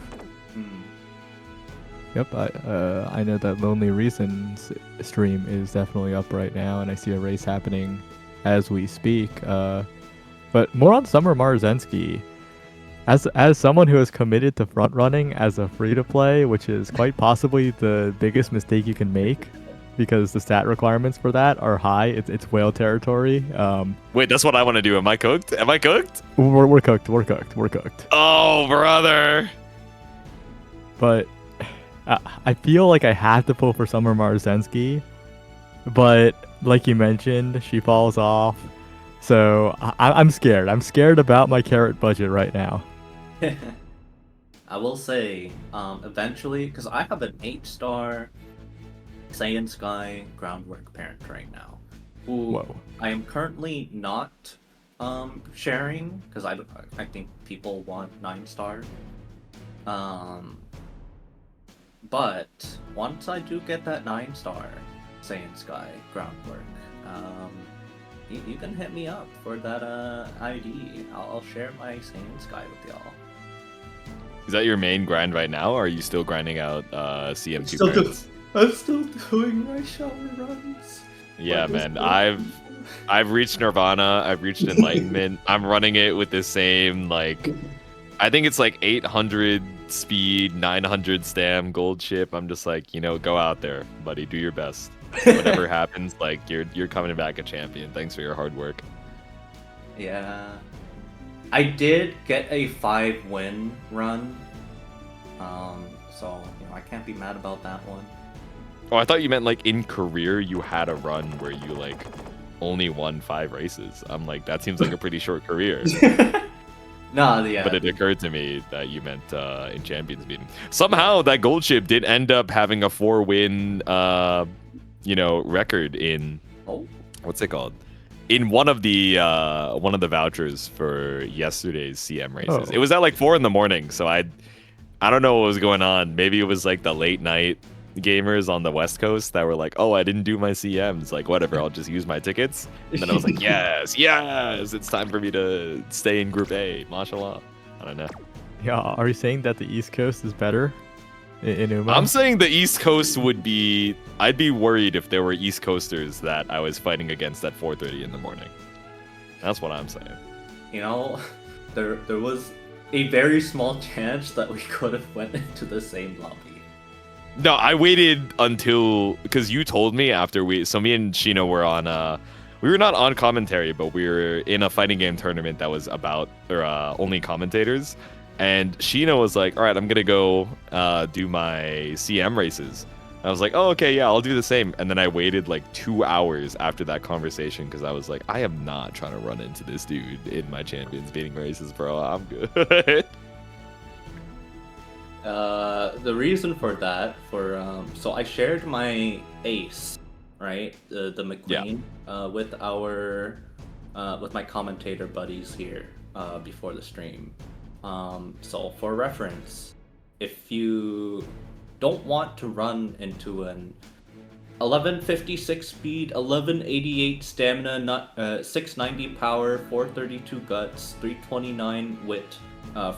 Yep, I know that Lonely Reasons stream is definitely up right now, and I see a race happening as we speak. But more on Summer Marzensky. As someone who is committed to front running as a free to play, which is quite possibly the biggest mistake you can make, because the stat requirements for that are high. It's whale territory. Wait, that's what I want to do. Am I cooked? Am I cooked? We're cooked. We're cooked. We're cooked. Oh, brother. But I feel like I have to pull for Summer Marzensky, but like you mentioned, she falls off. So I'm scared. I'm scared about my carrot budget right now. I will say, eventually, because I have an 8-star Saiyan Sky groundwork parent right now, who Whoa. I am currently not sharing because I think people want 9-star. But once I do get that 9-star Saiyan Sky groundwork, you can hit me up for that ID. I'll share my Saiyan Sky with y'all. Is that your main grind right now, or are you still grinding out CM2 Still parents? I'm still doing my shower runs. Yeah, But man. this- I've reached Nirvana. I've reached Enlightenment. I'm running it with the same like, I think it's like 800 speed, 900 stam gold chip. I'm just like, go out there, buddy. Do your best. Whatever happens, like you're coming back a champion. Thanks for your hard work. Yeah. I did get a 5-win run. So I can't be mad about that one. Oh, I thought you meant like in career you had a run where you like only won 5 races. I'm like, that seems like a pretty short career. No, yeah. But it occurred to me that you meant in Champions meeting. Somehow that gold chip did end up having a 4-win, record in what's it called? In one of the vouchers for yesterday's CM races. Oh. It was at like 4 in the morning, so I don't know what was going on. Maybe it was like the late night gamers on the West Coast that were like, oh, I didn't do my CMs. Like, whatever, I'll just use my tickets. And then I was like, yes, it's time for me to stay in Group A. Mashallah. I don't know. Yeah, are you saying that the East Coast is better in Uma? I'm saying the East Coast would be... I'd be worried if there were East Coasters that I was fighting against at 4:30 in the morning. That's what I'm saying. There was a very small chance that we could have went into the same lobby. No, I waited until... Because you told me after So me and Shino were on... we were not on commentary, but we were in a fighting game tournament that was about... Or only commentators. And Shino was like, all right, I'm going to go do my CM races. I was like, oh, okay, yeah, I'll do the same. And then I waited like 2 hours after that conversation because I was like, I am not trying to run into this dude in my champions beating races, bro. I'm good. The reason for that, so I shared my ace, right, the McQueen, with with my commentator buddies here before the stream. So for reference, if you don't want to run into an 1156 speed, 1188 stamina, 690 power, 432 guts, 329 wit,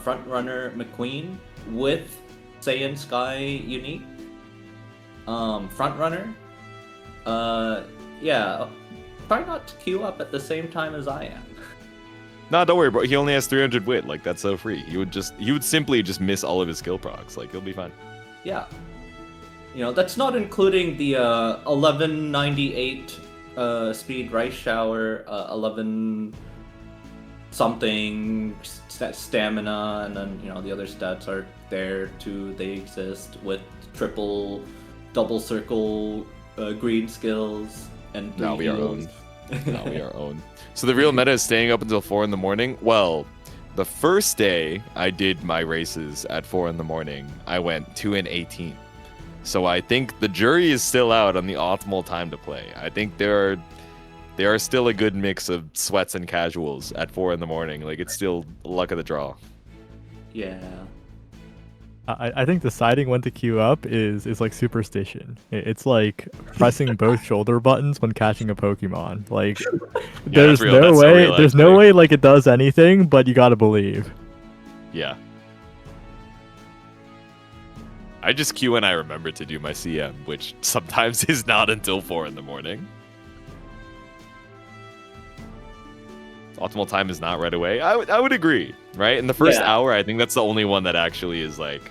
front runner McQueen with Saiyan Sky unique, front runner, try not to queue up at the same time as I am. Nah, don't worry, bro. He only has 300 wit. Like, that's so free. He would simply just miss all of his skill procs. Like, he'll be fine. Yeah. That's not including the 1198 speed rice shower, 11 something stamina, and then the other stats are there too. They exist with triple, double circle, green skills, and Now we are heals. owned. Now we are owned. So the real meta is staying up until 4 in the morning. Well, the first day I did my races at 4 in the morning, I went 2 and 18. So I think the jury is still out on the optimal time to play. I think there are still a good mix of sweats and casuals at 4 in the morning. Like, it's still luck of the draw. Yeah. I think deciding when to queue up is like superstition. It's like pressing both shoulder buttons when catching a Pokemon. Like, there's real. no That's so way. real, There's no actually. way like it does anything, but you gotta believe. Yeah. I just queue when I remember to do my CM, which sometimes is not until 4 in the morning. optimal time is not right away. I would agree, right? In the first Yeah. hour, I think that's the only one that actually is like,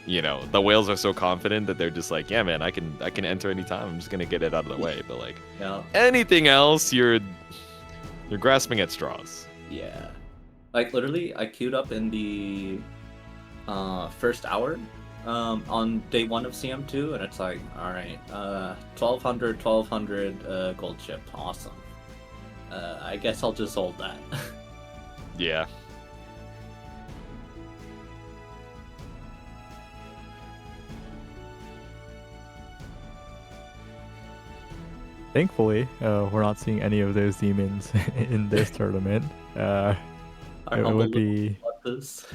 you know, the whales are so confident that they're just like, yeah, man, I can enter anytime. I'm just gonna get it out of the way. But like Yeah. anything else, you're grasping at straws. Yeah. Like literally, I queued up in the first hour on day 1 of CM2, and it's like, all right, 1200 gold chip, awesome. I guess I'll just hold that. Yeah. Thankfully, we're not seeing any of those demons in this tournament. Our It humble would little be, butters.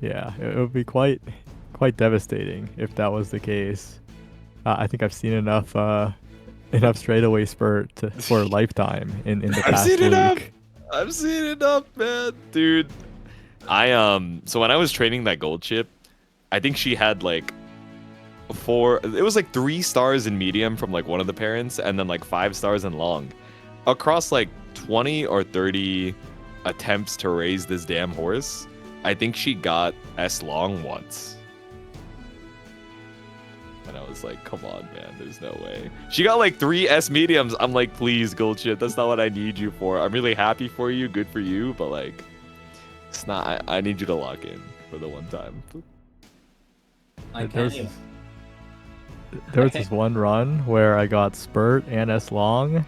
yeah, it would be quite devastating if that was the case. I think I've seen enough straightaway spurt for a lifetime in the I've past seen enough. week. I've seen enough, man, dude. So when I was training that gold chip, I think she had like it was like 3 stars in medium from like one of the parents, and then like 5 stars in long, across like 20 or 30 attempts to raise this damn horse. I think she got S long once. And I was like, come on, man, there's no way. She got like 3 S mediums. I'm like, please, gold chip, that's not what I need you for. I'm really happy for you, good for you, but like, it's not. I need you to lock in for the one time. I There can't was, there was this one run where I got spurt and S long,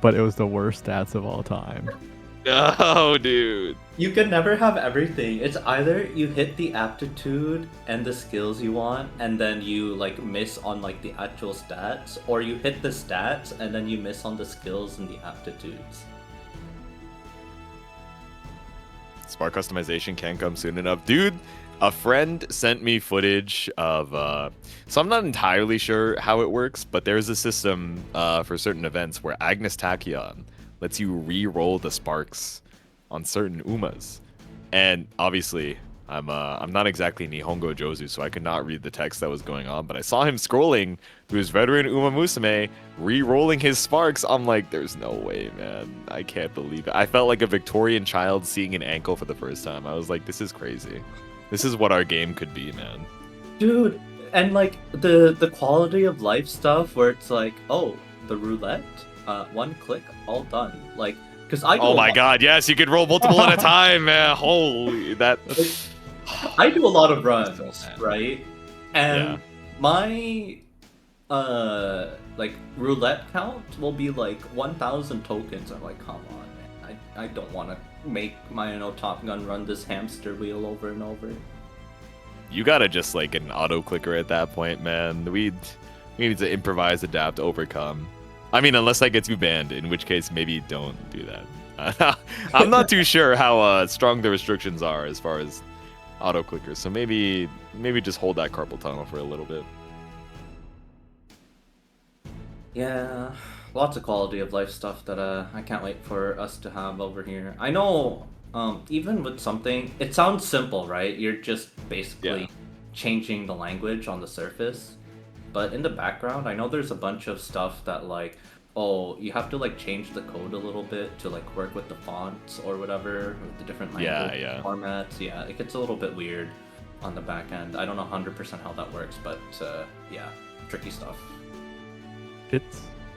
but it was the worst stats of all time. No, dude. You can never have everything. It's either you hit the aptitude and the skills you want, and then you like miss on like the actual stats, or you hit the stats and then you miss on the skills and the aptitudes. Spark customization can't come soon enough. Dude, a friend sent me footage of so I'm not entirely sure how it works, but there's a system for certain events where Agnes Tachyon lets you re-roll the sparks on certain Umas. And obviously, I'm not exactly Nihongo Jozu, so I could not read the text that was going on, but I saw him scrolling through his veteran Umamusume, re-rolling his sparks. I'm like, there's no way, man. I can't believe it. I felt like a Victorian child seeing an ankle for the first time. I was like, this is crazy. This is what our game could be, man. Dude, and like the quality of life stuff where it's like, oh, the roulette, 1 click, all done. Like, because I do Oh a my lot- god, yes, you could roll multiple at a time, man. Holy, that. I do a lot of runs, So bad. right? And Yeah. my like roulette count will be like 1,000 tokens. I'm like, come on, man. I don't want to make my Top Gun run this hamster wheel over and over. You gotta just like an auto clicker at that point, man. We need to improvise, adapt, overcome. I mean, unless that gets you banned, in which case maybe don't do that. I'm not too sure how strong the restrictions are as far as auto clickers, so maybe just hold that carpal tunnel for a little bit. Yeah, lots of quality of life stuff that I can't wait for us to have over here. I know, even with something, it sounds simple, right? You're just basically Yeah. changing the language on the surface. But in the background, I know there's a bunch of stuff that like, oh, you have to like change the code a little bit to like work with the fonts or whatever, with the different language Yeah. formats. Yeah, it gets a little bit weird on the back end. I don't know 100% how that works, but yeah, tricky stuff.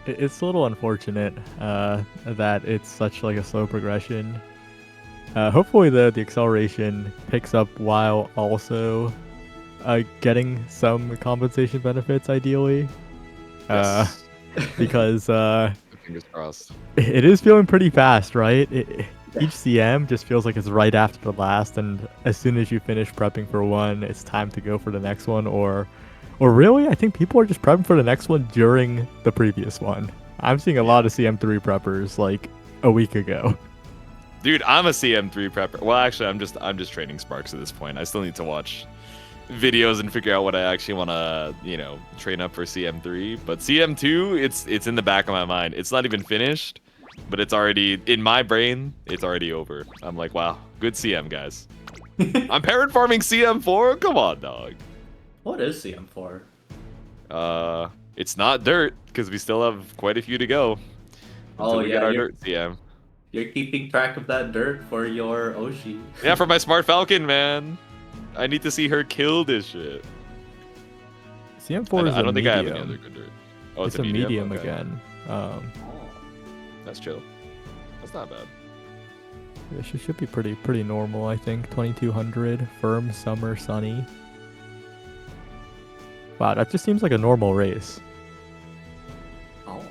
It's a little unfortunate that it's such like a slow progression. Hopefully the acceleration picks up while also getting some compensation benefits, ideally. Yes. Because Fingers crossed. it is feeling pretty fast, right? Each CM just feels like it's right after the last, and as soon as you finish prepping for one, it's time to go for the next one, or really, I think people are just prepping for the next one during the previous one. I'm seeing a lot of CM3 preppers like a week ago. Dude, I'm a CM3 prepper. Well, actually, I'm just training sparks at this point. I still need to watch videos and figure out what I actually want to, train up for CM3. But CM2, it's in the back of my mind. It's not even finished, but it's already in my brain. It's already over. I'm like, wow, good CM, guys. I'm parent farming CM4. Come on, dog. What is CM4? It's not dirt because we still have quite a few to go until Oh, we yeah, get our you're- dirt CM. You're keeping track of that dirt for your Oshi. Yeah, for my Smart Falcon, man. I need to see her kill this shit. CM4 is I don't a think I have any medium. other good dirt. Oh, It's a medium Okay. again. Oh. That's chill. That's not bad. Yeah, she should be pretty normal, I think. 2200, firm, summer, sunny. Wow, that just seems like a normal race. Oh.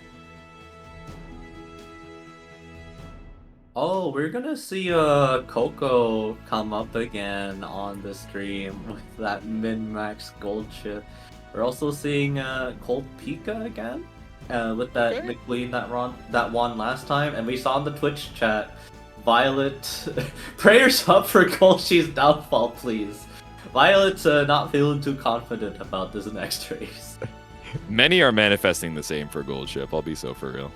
Oh, we're gonna see Coco come up again on the stream with that min-max gold chip. We're also seeing Cold Pika again. With that Okay. McQueen that won last time, and we saw in the Twitch chat, Violet, prayers up for Kolshi's downfall, please. Violet's not feeling too confident about this next race. Many are manifesting the same for Gold Ship. I'll be so for real.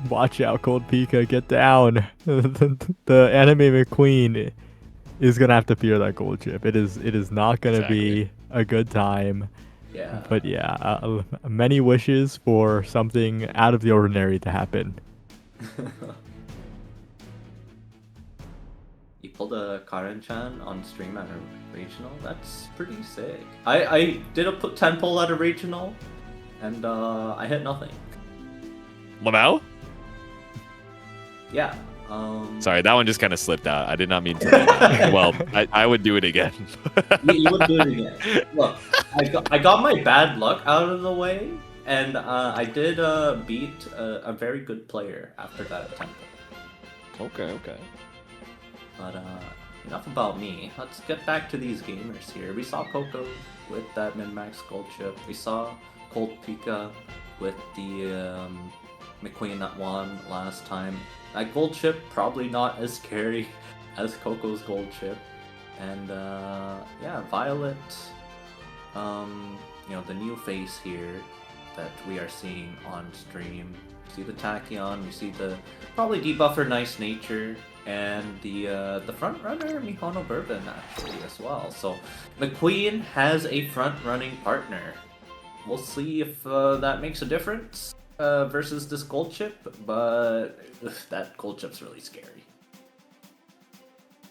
Watch out, Cold Pika, get down. The anime McQueen is gonna have to fear that gold chip. It is not gonna be a good time. Yeah. But yeah, many wishes for something out of the ordinary to happen. You pulled a Karen-chan on stream at a regional? That's pretty sick. I did a 10 pull at a regional, and I hit nothing. Lamau? Yeah. Sorry, that one just kind of slipped out. I did not mean to. Do that. Well, I would do it again. You would do it again. Look, I got my bad luck out of the way, and I did beat a very good player after that attempt. Okay. But enough about me. Let's get back to these gamers here. We saw Coco with that min-max gold chip. We saw Cold Pika with the McQueen that won last time. That gold chip probably not as scary as Coco's gold chip. And yeah, Violet, you know, the new face here that we are seeing on stream. You see the Tachyon, you see the probably debuffer Nice Nature, and the front runner Mihono Bourbon actually as well. So McQueen has a front running partner. We'll see if that makes a difference versus this gold chip, but that gold chip's really scary.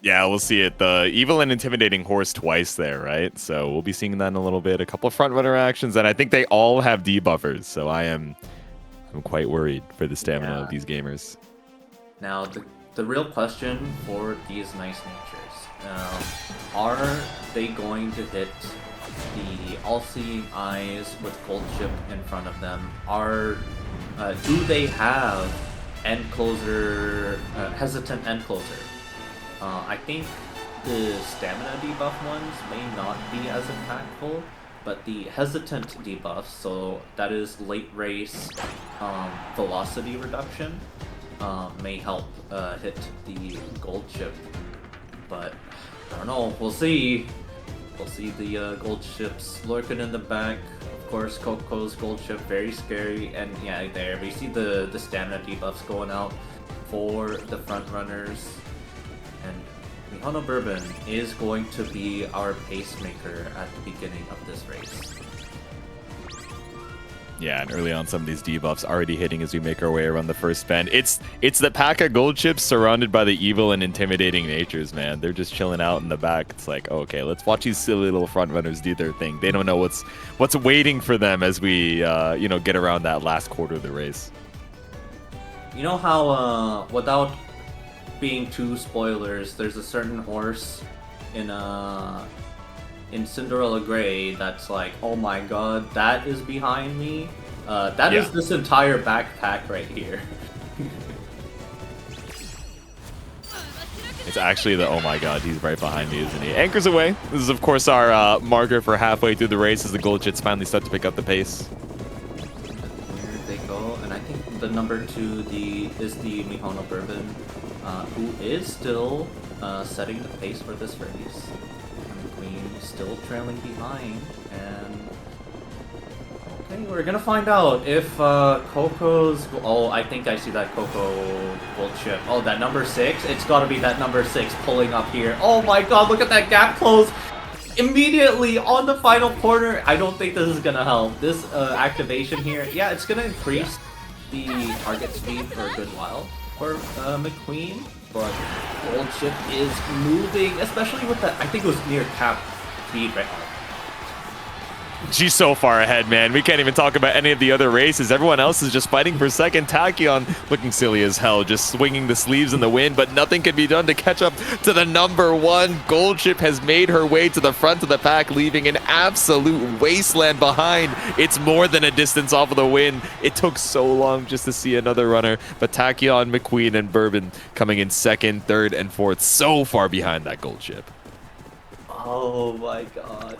Yeah, we'll see it. The evil and intimidating horse twice there, right? So we'll be seeing that in a little bit. A couple of front runner actions, and I think they all have debuffers. So I'm quite worried for the stamina of these gamers. Now the real question for these Nice Natures, are they going to hit the all-seeing eyes with gold chip in front of them? Do they have end closer, hesitant end closer? I think the stamina debuff ones may not be as impactful, but the hesitant debuffs, so that is late race velocity reduction, may help hit the gold chip. But I don't know, we'll see. We'll see the gold chips lurking in the back. Of course, Coco's gold chip, very scary. And yeah, there we see the stamina debuffs going out for the front runners. And Mihono Bourbon is going to be our pacemaker at the beginning of this race. Yeah, and early on, some of these debuffs already hitting as we make our way around the first bend. It's the pack of gold chips surrounded by the evil and intimidating natures, man. They're just chilling out in the back. It's like, okay, let's watch these silly little front runners do their thing. They don't know what's waiting for them as we get around that last quarter of the race. You know how, without being too spoilers, there's a certain horse in Cinderella Grey that's like, oh my god, that is behind me. That is this entire backpack right here. It's actually the, oh my god, he's right behind me, isn't he? Anchors away. This is, of course, our marker for halfway through the race as the gold chits finally start to pick up the pace. Here they go, and I think the number 2 is the Mihono Bourbon, who is still setting the pace for this race. Queen still trailing behind, and okay, we're gonna find out if Coco's. Oh, I think I see that Coco gold chip. Oh, that number 6. It's got to be that number 6 pulling up here. Oh my God! Look at that gap close immediately on the final corner. I don't think this is gonna help. This activation here, yeah, it's gonna increase the target speed for a good while. for McQueen, but Gold Chip is moving, especially with that. I think it was near cap speed right now. She's so far ahead, man. We can't even talk about any of the other races. Everyone else is just fighting for second. Tachyon looking silly as hell, just swinging the sleeves in the wind, but nothing can be done to catch up to the number one. Gold Chip has made her way to the front of the pack, leaving an absolute wasteland behind. It's more than a distance off of the win. It took so long just to see another runner, but Tachyon, McQueen, and Bourbon coming in second, third, and fourth, so far behind that Gold Chip. Oh my god.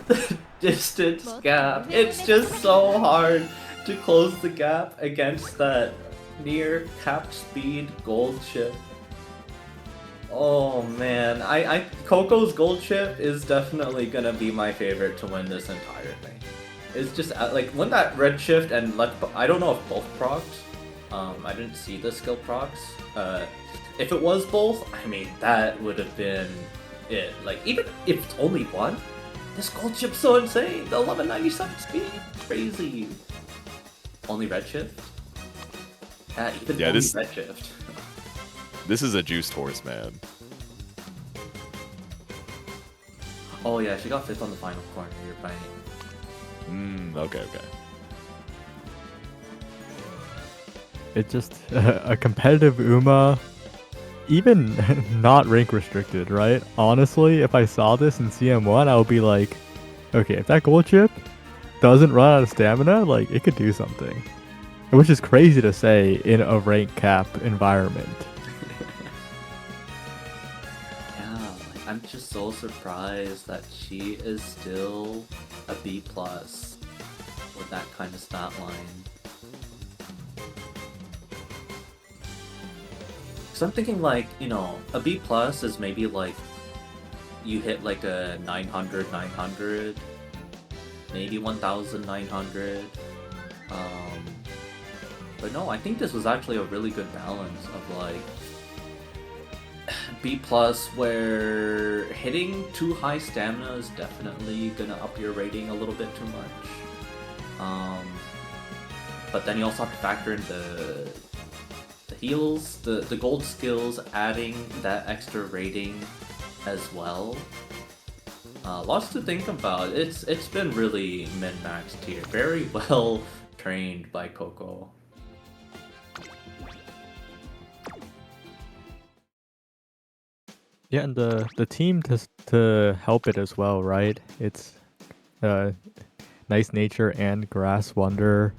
Distance gap. It's just so hard to close the gap against that near cap speed Gold Chip. Oh man, Coco's Gold Chip is definitely gonna be my favorite to win this entire thing. It's just like when that red shift and I don't know if both procs. I didn't see the skill procs. If it was both, I mean that would have been it. Like even if it's only one, this Gold Chip's so insane. The 1197 speed, crazy. Only red shift. Yeah, even only red shift. This is a juiced horse, man. Oh yeah, she got 5th on the final corner. You're right. Okay. It's just a competitive Uma, even not rank restricted, right? Honestly, if I saw this in CM1, I would be like, okay, if that Gold Chip doesn't run out of stamina, like it could do something. Which is crazy to say in a rank cap environment. I'm just so surprised that she is still a B+ with that kind of stat line. So I'm thinking like, you know, a B+ is maybe like you hit like a 900, maybe 1900. But no, I think this was actually a really good balance of like B+ where hitting too high stamina is definitely gonna up your rating a little bit too much. But then you also have to factor in the heals, the gold skills, adding that extra rating as well. Lots to think about. It's been really min-maxed here. Very well trained by Coco. Yeah, and the team to help it as well, right? It's Nice Nature and Grass Wonder.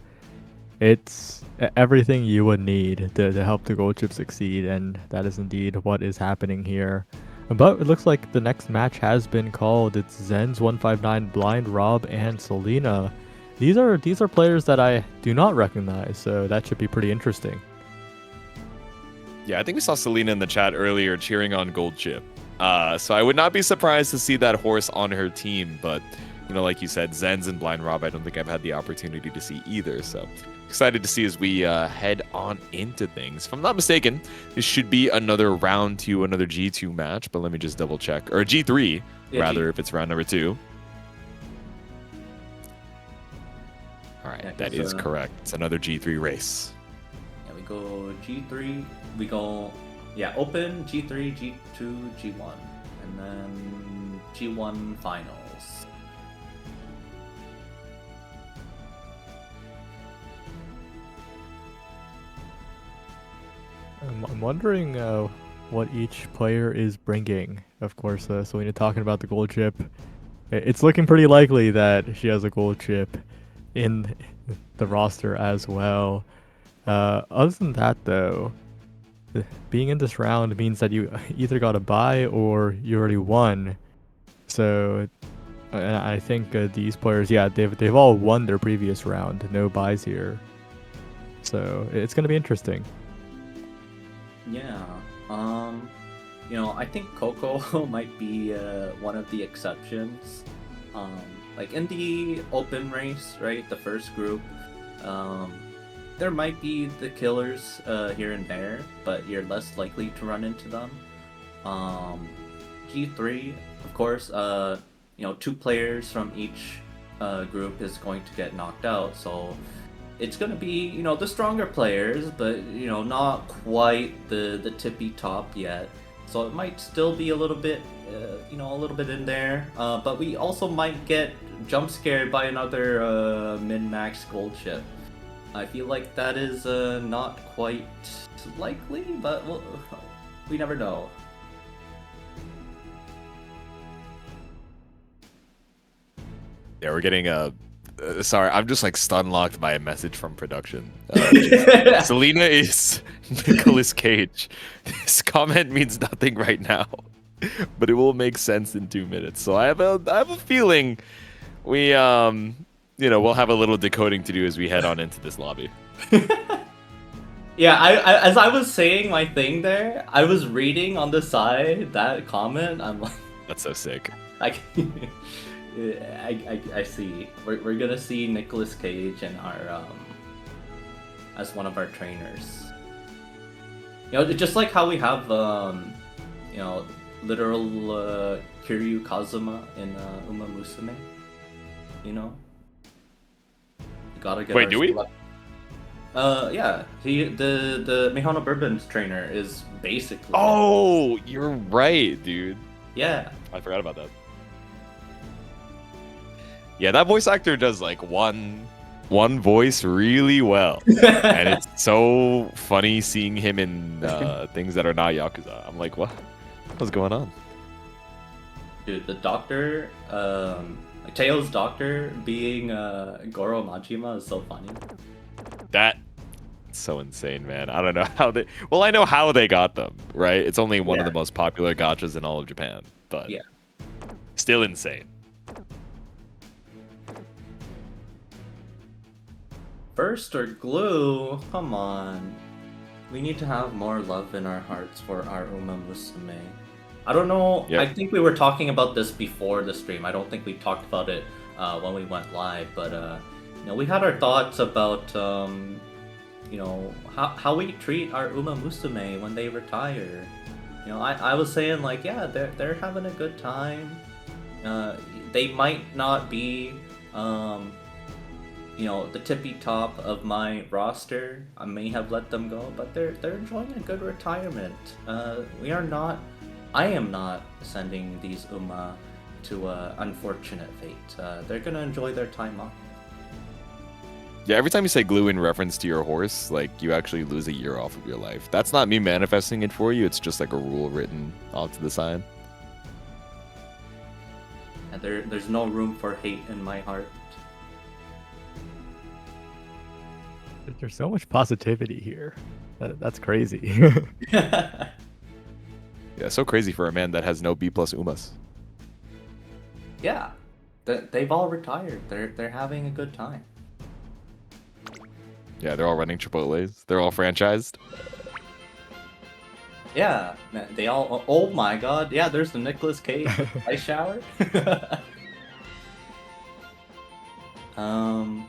It's everything you would need to help the Gold Chip succeed, and that is indeed what is happening here. But it looks like the next match has been called. It's Zen's 159, Blind Rob, and Selena. These are players that I do not recognize, so that should be pretty interesting. Yeah, I think we saw Selena in the chat earlier cheering on Gold Chip. So I would not be surprised to see that horse on her team, but you know, like you said, Zen's and Blind Rob, I don't think I've had the opportunity to see either. So excited to see as we head on into things. If I'm not mistaken, this should be another round 2, another G2 match, but let me just double check. Or G3, rather, if it's round number 2. All right, that is correct. It's another G3 race. Yeah, we go G3, we go, open, G3, G2, G1, and then G1 finals. I'm wondering what each player is bringing. Of course, Selena talking about the Gold Chip. It's looking pretty likely that she has a Gold Chip in the roster as well. Other than that, though, being in this round means that you either got a bye or you already won. So I think these players, they've all won their previous round. No buys here. So it's going to be interesting. Yeah, you know, I think Coco might be one of the exceptions. Like in the open race, right, the first group, there might be the killers here and there, but you're less likely to run into them. G3, of course, you know, 2 players from each group is going to get knocked out, so it's gonna be, you know, the stronger players, but you know, not quite the tippy top yet. So it might still be a little bit, you know, a little bit in there. But we also might get jump scared by another min-max gold chip. I feel like that is not quite likely, but we never know. Yeah, we're getting a. Sorry, I'm just like stun locked by a message from production. Selena is Nicolas Cage. This comment means nothing right now, but it will make sense in 2 minutes. So I have a feeling we you know, we'll have a little decoding to do as we head on into this lobby. Yeah, as I was saying my thing there, I was reading on the side that comment. I'm like, That's so sick. I see. We're gonna see Nicolas Cage and our as one of our trainers. You know, just like how we have you know, literal Kiryu Kazuma in Umamusume. You know, you gotta get. Wait, do we? Yeah. The Mihono Bourbon's trainer is basically. Oh, you're right, dude. Yeah. I forgot about that. Yeah, that voice actor does like one voice really well, and it's so funny seeing him in things that are not Yakuza. I'm like, what's going on? Dude, the doctor, Teo's doctor being Goro Majima is so funny. That's so insane, man. I don't know how they. Well, I know how they got them, right? It's only one of the most popular gachas in all of Japan, but yeah, still insane. Burst or glue? Come on. We need to have more love in our hearts for our Umamusume. I don't know. Yep. I think we were talking about this before the stream. I don't think we talked about it when we went live, but you know, we had our thoughts about you know, how we treat our Umamusume when they retire. You know, I was saying like, yeah, they're having a good time. They might not be you know, the tippy top of my roster. I may have let them go, but they're enjoying a good retirement. I am not sending these Uma to unfortunate fate. They're gonna enjoy their time off. Yeah, every time you say glue in reference to your horse, like you actually lose a year off of your life. That's not me manifesting it for you. It's just like a rule written off to the side. And there's no room for hate in my heart. There's so much positivity here. That's crazy. Yeah, so crazy for a man that has no B+ Umas. Yeah, they've all retired. They're having a good time. Yeah, they're all running Chipotles. They're all franchised. Yeah, they all. Oh my God! Yeah, there's the Nicolas Cage ice shower.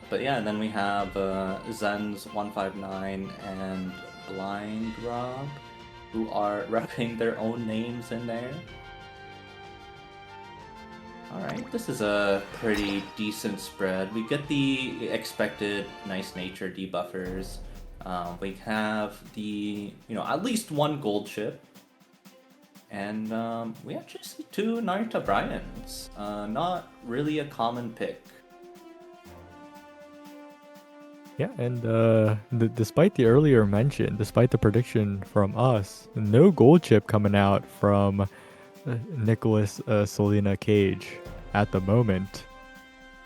But yeah, then we have Zen's 159 and Blind Rob, who are repping their own names in there. Alright, this is a pretty decent spread. We get the expected nice nature debuffers. We have the, you know, at least one gold chip. And we actually see two Naruto Bryans. Not really a common pick. Yeah, and despite the earlier mention, despite the prediction from us, no gold chip coming out from Nicholas Selena Cage at the moment.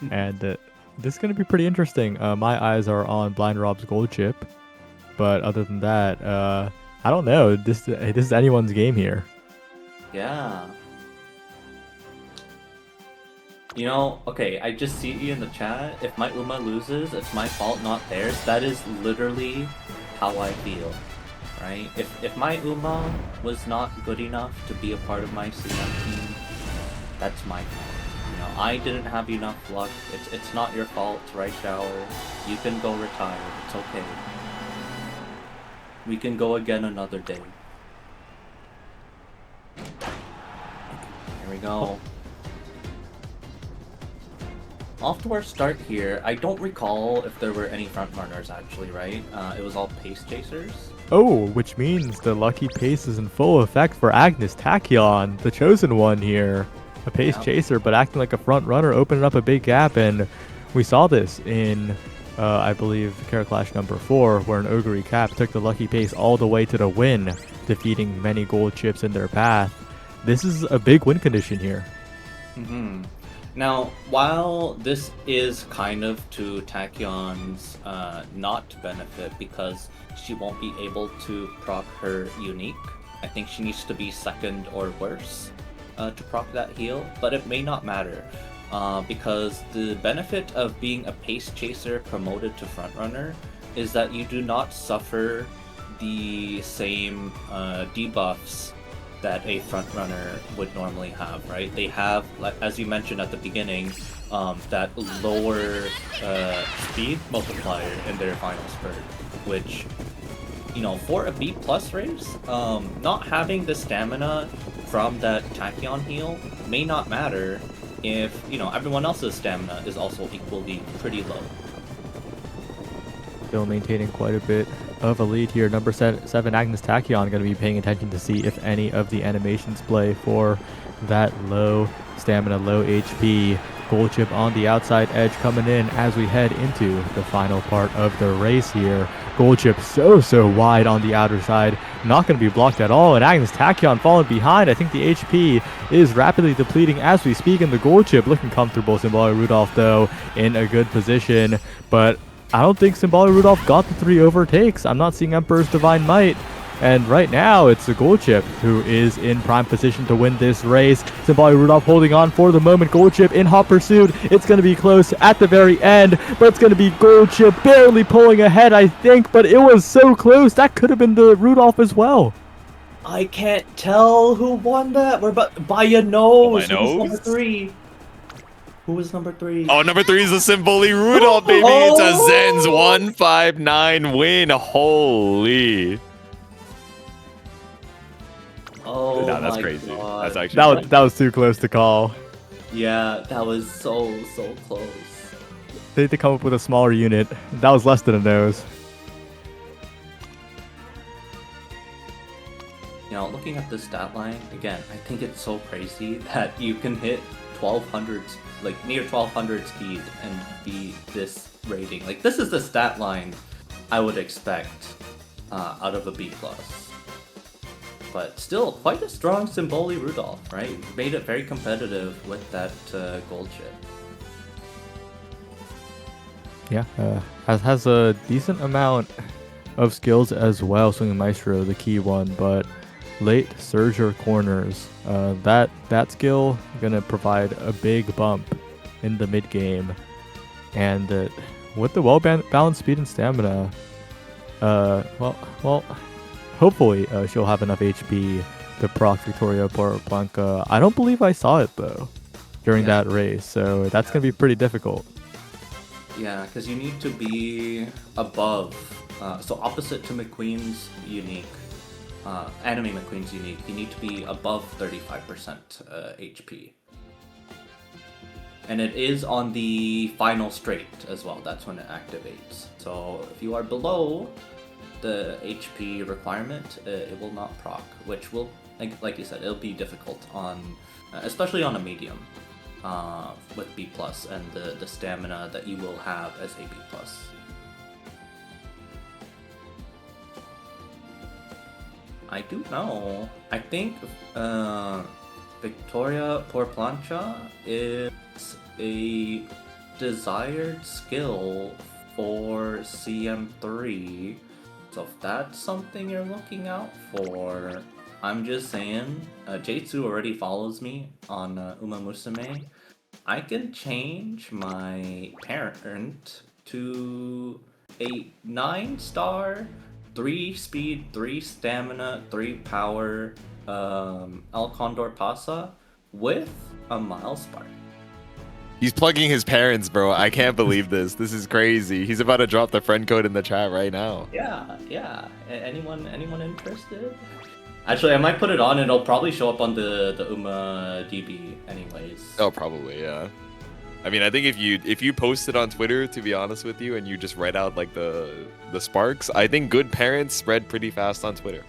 And this is going to be pretty interesting. My eyes are on Blind Rob's gold chip. But other than that, I don't know. This is anyone's game here. Yeah. You know, okay, I just see you in the chat. If my Uma loses, it's my fault, not theirs. That is literally how I feel, right? If my Uma was not good enough to be a part of my CM team, that's my fault. You know, I didn't have enough luck. It's not your fault, right, Shower? You can go retire. It's okay. We can go again another day. Here we go. off to our start here. I don't recall if there were any front runners actually, right? It was all pace chasers. Oh, which means the lucky pace is in full effect for Agnes Tachyon, the chosen one here. A pace Yeah. chaser, but acting like a front runner, opening up a big gap, and we saw this in, I believe, Cara Clash number 4, where an Ogre Cap took the lucky pace all the way to the win, defeating many gold chips in their path. This is a big win condition here. Mm-hmm. Now, while this is kind of to Tachyon's not benefit because she won't be able to proc her unique, I think she needs to be second or worse to proc that heal, but it may not matter because the benefit of being a pace chaser promoted to frontrunner is that you do not suffer the same debuffs that a frontrunner would normally have, right? They have, like as you mentioned at the beginning, that lower speed multiplier in their final spurt, which, you know, for a B plus race, not having the stamina from that Tachyon heal may not matter if, you know, everyone else's stamina is also equally pretty low. Still maintaining quite a bit of a lead here. Number 7, Agnes Tachyon, going to be paying attention to see if any of the animations play for that low stamina, low HP. Gold chip on the outside edge coming in as we head into the final part of the race here. Gold chip so wide on the outer side, not going to be blocked at all, and Agnes Tachyon falling behind. I think the HP is rapidly depleting as we speak, and the gold chip looking comfortable. Symbolic Rudolph though in a good position, but I don't think Symbolic Rudolph got the 3 overtakes. I'm not seeing Emperor's Divine Might. And right now, it's the Gold Chip who is in prime position to win this race. Symbolic Rudolph holding on for the moment. Gold Chip in hot pursuit. It's going to be close at the very end, but it's going to be Gold Chip barely pulling ahead, I think. But it was so close. That could have been the Rudolph as well. I can't tell who won that. We're about by a nose. By Who's nose? number 3? Who was number 3? Oh, number 3 is the Symboli Rudolph, baby. It's a Zen's 159 win. Holy. Oh, No, that's my crazy. God. That's actually That was too close to call. Yeah, that was so close. They had to come up with a smaller unit. That was less than a nose. You know, looking at the stat line, again, I think it's so crazy that you can hit 1200, like near 1200 speed and be this rating. Like, this is the stat line I would expect out of a B+. But still, quite a strong Symboli Rudolph, right? Made it very competitive with that gold chip. Yeah, has a decent amount of skills as well. Swinging Maestro, the key one, but late Surger corners. That skill gonna provide a big bump in the mid game, and with the well-balanced speed and stamina, well, hopefully she'll have enough HP to proc Victoria Blanca. I don't believe I saw it though during that race, so that's gonna be pretty difficult. Yeah, because you need to be above, so opposite to McQueen's unique, Anime McQueen's unique, you need to be above 35% HP. And it is on the final straight as well, that's when it activates. So if you are below the HP requirement, it will not proc, which will, like you said, it'll be difficult on, especially on a medium. With B+ and the stamina that you will have as a B+. I do know. I think Victoria por Plancha is a desired skill for CM3. So if that's something you're looking out for, I'm just saying, J2 already follows me on Umamusume. I can change my parent to a 9-star, 3 speed, 3 stamina, 3 power El Condor Pasa with a Milespark. He's plugging his parents, bro. I can't believe this. This is crazy. He's about to drop the friend code in the chat right now. Yeah. Anyone interested? Actually, I might put it on and it'll probably show up on the Uma DB anyways. Oh, probably, yeah. I mean, I think if you post it on Twitter, to be honest with you, and you just write out like the sparks, I think good parents spread pretty fast on Twitter.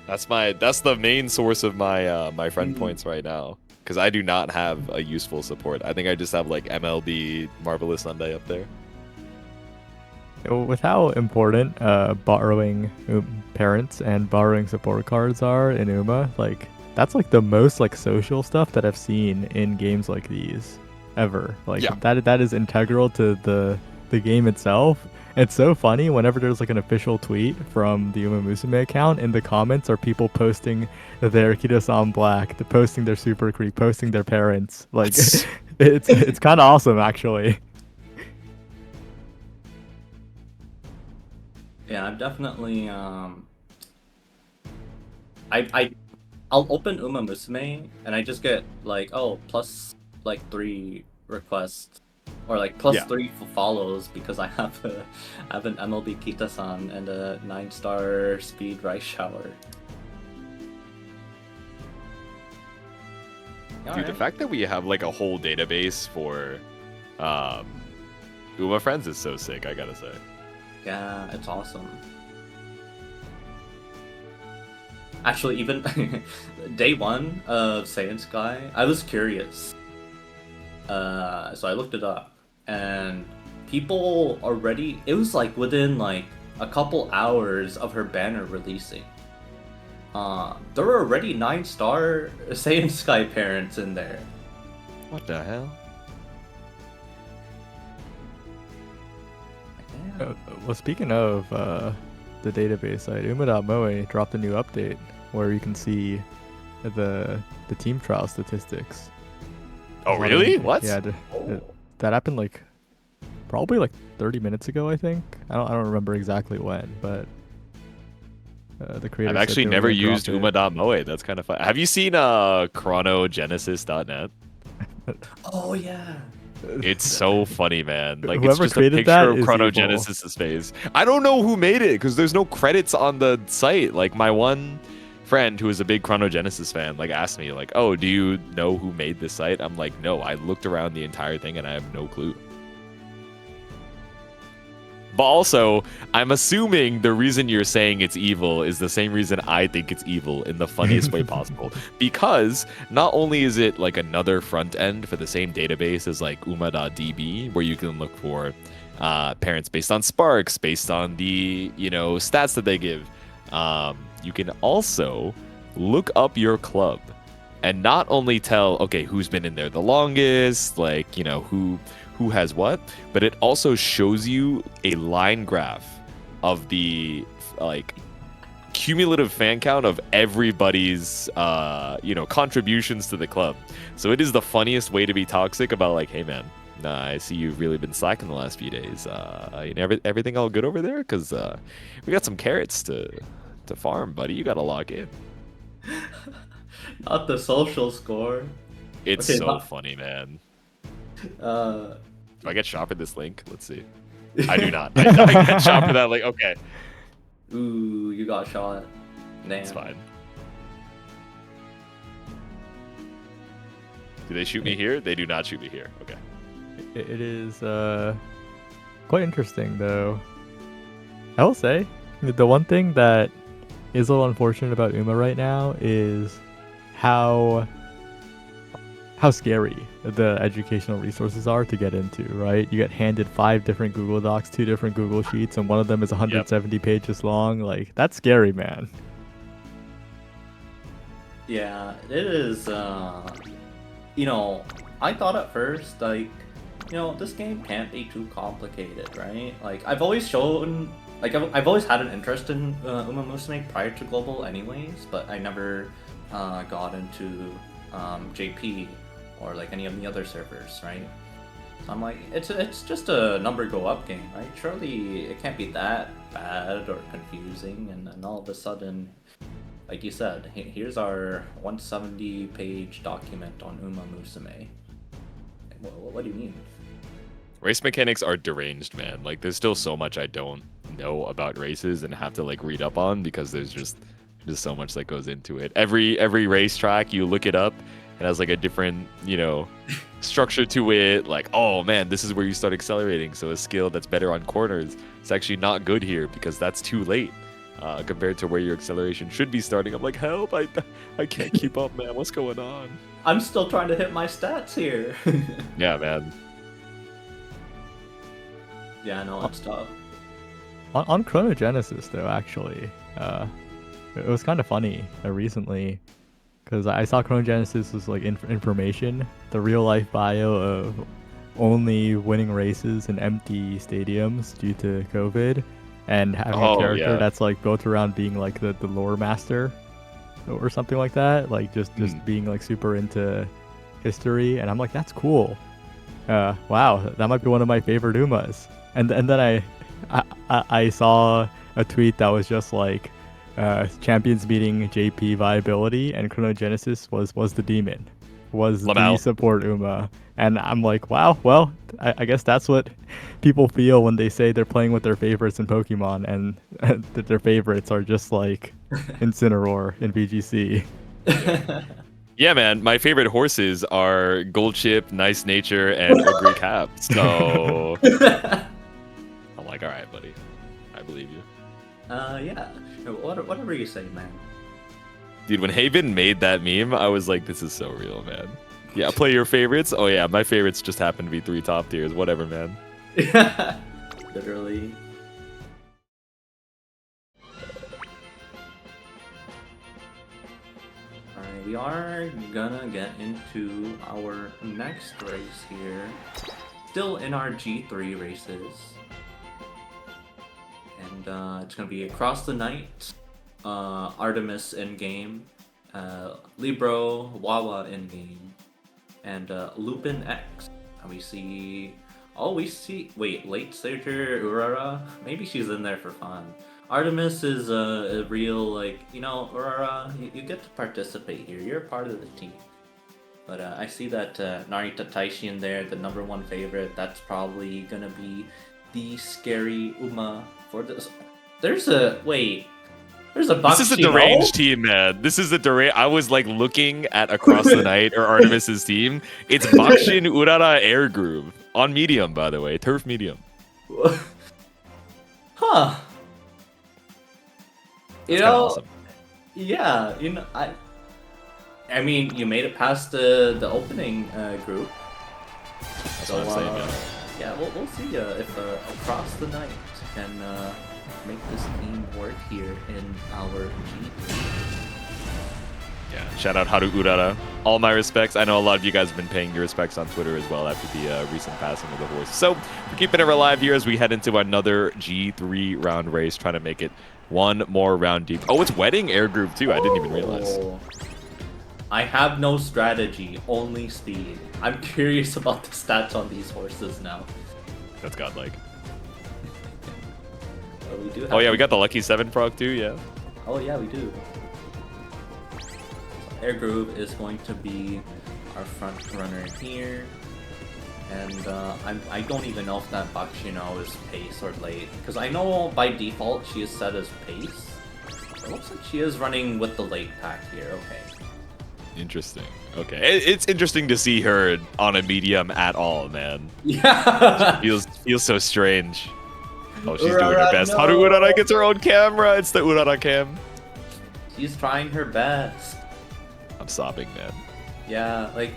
That's the main source of my my friend points right now, because I do not have a useful support. I think I just have like MLB Marvelous Sunday up there. With how important borrowing parents and borrowing support cards are in Uma, like that's like the most like social stuff that I've seen in games like these ever. Like Yeah. that is integral to the game itself. It's so funny whenever there's like an official tweet from the Umamusume account. In the comments are people posting their Kido-san Black, posting their Super Creep, posting their parents. Like it's kind of awesome actually. Yeah, I'm definitely I'll open Umamusume and I just get like, oh, plus like 3 requests or like plus Yeah. 3 follows because I have an MLB Kita-san and a 9-star speed rice shower. Dude, the fact that we have like a whole database for Uma friends is so sick, I gotta say. Yeah, it's awesome. Actually, even day 1 of Saiyan Sky, I was curious. So I looked it up, and people already, it was like within like a couple hours of her banner releasing. There were already 9-star Saiyan Sky parents in there. What the hell? Well, speaking of the database site, Uma.moe dropped a new update where you can see the team trial statistics. Oh, really? What? Yeah, that happened like probably like 30 minutes ago, I think. I don't remember exactly when, but the creator. I've said actually they were never gonna drop used it. Uma.moe. That's kind of fun. Have you seen chronogenesis.net? Oh yeah. It's so funny, man. Like, it's Whoever just a created picture that of is Chronogenesis' face. I don't know who made it because there's no credits on the site. Like, my one friend who is a big Chronogenesis fan, like, asked me, like, oh, do you know who made this site? I'm like, no, I looked around the entire thing and I have no clue. But also, I'm assuming the reason you're saying it's evil is the same reason I think it's evil in the funniest way possible. Because not only is it like another front end for the same database as like Uma.db, where you can look for parents based on Sparks, based on the, stats that they give. You can also look up your club and not only tell, okay, who's been in there the longest, like, who has what, but it also shows you a line graph of the like cumulative fan count of everybody's contributions to the club. So it is the funniest way to be toxic about like, hey man, I see you've really been slacking the last few days. Everything all good over there? Because we got some carrots to farm, buddy. You got to log in. Not the social score. It's Okay, so funny, man. Do I get shot for this link? Let's see. I do not. I get shot for that link. Okay. Ooh, you got shot. Damn. It's fine. Do they shoot me here? They do not shoot me here. Okay. It is quite interesting, though. I will say, the one thing that is a little unfortunate about Uma right now is how scary the educational resources are to get into, right? You get handed 5 different Google Docs, 2 different Google Sheets, and one of them is 170 pages long. Like, that's scary, man. Yeah, it is, I thought at first, like, this game can't be too complicated, right? Like, I've always shown, like, I've always had an interest in Umamusume prior to Global anyways, but I never got into JP or like any of the other servers, right? So I'm like, it's just a number go up game, right? Surely it can't be that bad or confusing, and then all of a sudden, like you said, here's our 170-page document on Umamusume. What do you mean? Race mechanics are deranged, man. Like, there's still so much I don't know about races and have to like read up on because there's just so much that goes into it. Every racetrack, you look it up, It has like a different, structure to it. Like, oh man, this is where you start accelerating. So a skill that's better on corners, it's actually not good here because that's too late compared to where your acceleration should be starting. I'm like, help! I can't keep up, man. What's going on? I'm still trying to hit my stats here. Yeah, man. Yeah, no, it's tough. On Chronogenesis, though, actually, it was kind of funny recently because I saw Chronogenesis was like information, the real life bio of only winning races in empty stadiums due to COVID, and having a character that's like built around being like the lore master or something like that, like just being like super into history, and I'm like, that's cool. Wow, that might be one of my favorite Umas. And then I saw a tweet that was just like champions meeting JP viability, and Chronogenesis was the demon, was the support Uma. And I'm like, wow, well, I guess that's what people feel when they say they're playing with their favorites in Pokemon, and that their favorites are just like Incineroar in VGC. Yeah, man. My favorite horses are Gold Chip, Nice Nature, and Ogre Cap. So I'm like, all right, buddy. I believe you. Yeah. Whatever you say, man. Dude, when Haven made that meme, I was like, this is so real, man. Yeah, play your favorites. Oh yeah, my favorites just happen to be 3 top tiers. Whatever, man. Literally. Alright, we are gonna get into our next race here. Still in our G3 races. And it's gonna be Across the Night, Artemis in-game, Libro, Wawa in-game, and Lupin X. And we see... Wait, Late Stager Urara? Maybe she's in there for fun. Artemis is a real, like, Urara, you get to participate here. You're a part of the team. But I see that Narita Taishi in there, the #1 favorite. That's probably gonna be the scary Uma for this. There's a Bakshino? This is a deranged team, man. This is a deranged... I was like looking at Across the Night or Artemis's team. It's Bakshin Urara Air Groove on medium, by the way, turf medium. Huh. That's awesome. Yeah, I mean, you made it past the opening group. That's what I'm saying, man. Yeah, we'll see if Across the Night can make this team work here in our G3. Yeah, shout out Haru Urara. All my respects. I know a lot of you guys have been paying your respects on Twitter as well after the recent passing of the horse. So we're keeping it alive here as we head into another G3 round race, trying to make it one more round deep. Oh, it's Wedding Air Group too. I didn't even realize. I have no strategy, only speed. I'm curious about the stats on these horses now. That's godlike. We do have we got the Lucky 7 proc too, yeah. Oh yeah, we do. Air Groove is going to be our front runner here. And I don't even know if that Bakshino is pace or late. Because I know by default she is set as pace. It looks like she is running with the late pack here, okay. Interesting. Okay, it's interesting to see her on a medium at all, man. Yeah. feels so strange. Oh, she's doing her best. No. Haru Urara gets her own camera. It's the Urara cam. She's trying her best. I'm sobbing, man. Yeah, like,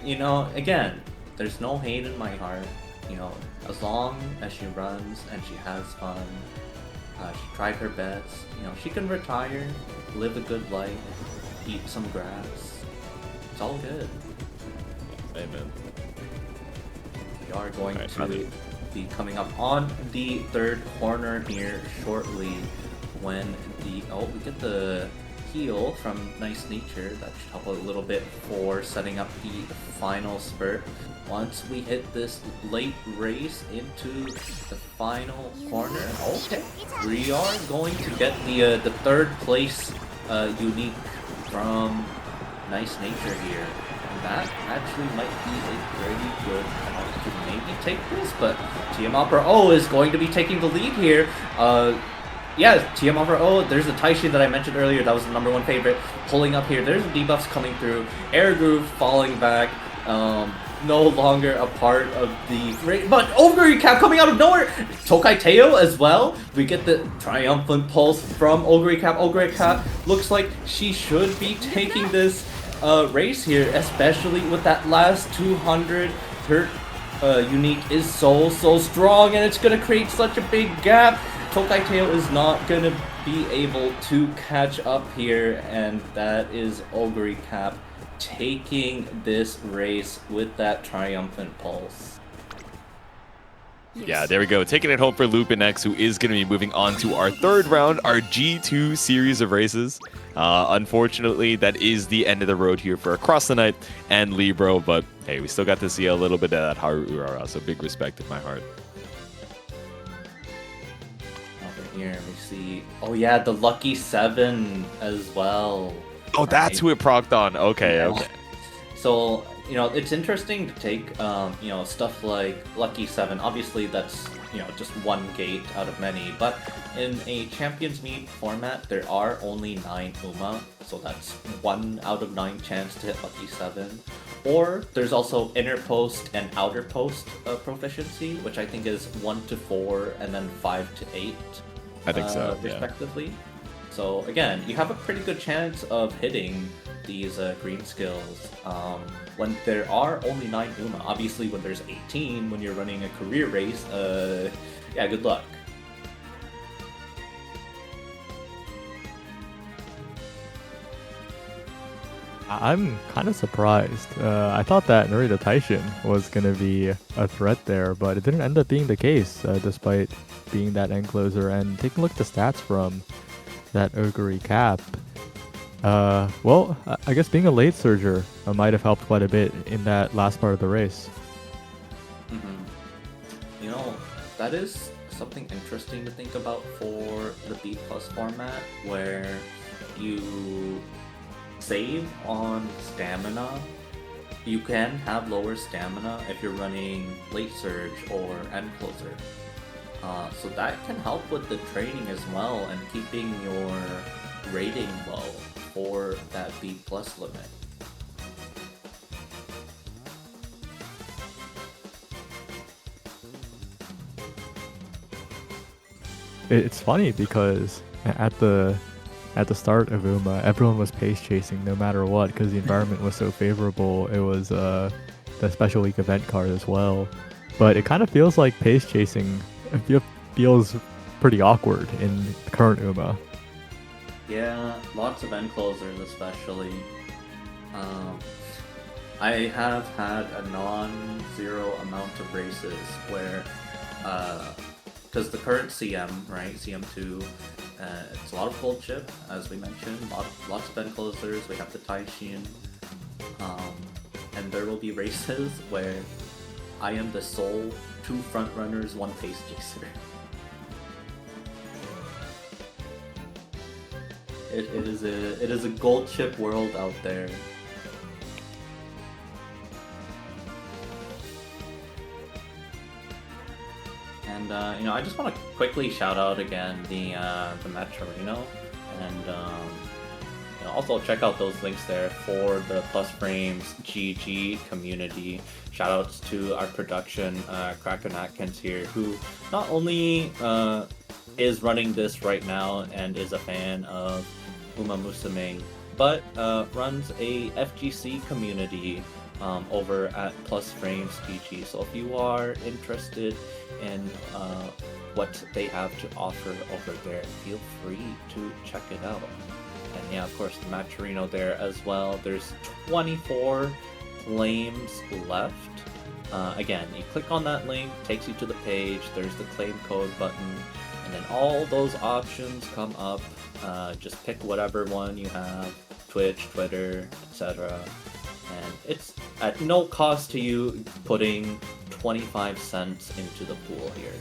again, there's no hate in my heart. As long as she runs and she has fun, she tried her best. She can retire, live a good life, eat some grass. It's all good. Amen. We are going to be coming up on the third corner here shortly when we get the heal from Nice Nature. That should help a little bit for setting up the final spurt. Once we hit this late race into the final corner, okay, we are going to get the third place unique from Nice Nature here. And that actually might be a pretty good amount to maybe take this, but TM Opera is going to be taking the lead here. Yeah, TM offer. Oh, there's the Taishi that I mentioned earlier. That was the #1 favorite. Pulling up here. There's the debuffs coming through. Air Groove falling back. No longer a part of the... But Ogre Cap coming out of nowhere! Tokai Teo as well. We get the Triumphant Pulse from Ogre Cap. Ogre Cap looks like she should be taking this race here, especially with that last 200. Her unique is so strong, and it's going to create such a big gap. Tokai Teo is not going to be able to catch up here, and that is Ogre Cap taking this race with that Triumphant Pulse. Yeah, there we go. Taking it home for Lupin X, who is going to be moving on to our third round, our G2 series of races. Unfortunately, that is the end of the road here for Across the Night and Libro, but hey, we still got to see a little bit of that Haru Urara, so big respect in my heart. Over here, we see... Oh yeah, the Lucky 7 as well. Oh, right. That's who it procced on. Okay, yeah. Okay. So, you know, it's interesting to take, you know, stuff like Lucky 7. Obviously, that's, you know, just one gate out of many. But in a Champions Meet format, there are only 9 Uma. So that's 1 out of 9 chance to hit Lucky 7. Or there's also inner post and outer post proficiency, which I think is 1 to 4 and then 5 to 8. I think so, respectively. Yeah. So again, you have a pretty good chance of hitting these green skills when there are only 9 Uma. Obviously, when there's 18, when you're running a career race, yeah, good luck. I'm kind of surprised. I thought that Narita Taishin was going to be a threat there, but it didn't end up being the case, despite being that end closer. And taking a look at the stats from that Ogre Cap. Well, I guess being a late surger might have helped quite a bit in that last part of the race. You know, that is something interesting to think about for the B+ format, where you save on stamina. You can have lower stamina if you're running late surge or end closer. So that can help with the training as well and keeping your rating low for that B+ limit. It's funny because at the start of Uma, everyone was pace chasing no matter what because the environment was so favorable. It was the special week event card as well, but it kind of feels like pace chasing feels pretty awkward in current Uma. Yeah, lots of end closers especially. I have had a non-zero amount of races where, because the current CM, right, CM2, it's a lot of gold chip, as we mentioned, lots of end closers, we have the Taishin, and there will be races where I am the sole 2 front runners, 1 pace chaser. It is a gold chip world out there. And you know, I just want to quickly shout out again the Maturino, and you know, also check out those links there for the Plus Frames GG community. Shoutouts to our production, Kraken Atkins here, who not only is running this right now and is a fan of Umamusume, but runs a FGC community over at Plus Frames GG. So if you are interested in what they have to offer over there, feel free to check it out. And yeah, of course, the Maturino there as well. There's 24 claims left. Again, you click on that link, takes you to the page, there's the claim code button, and then all those options come up. Just pick whatever one you have, Twitch, Twitter, etc. And it's at no cost to you putting 25 cents into the pool here.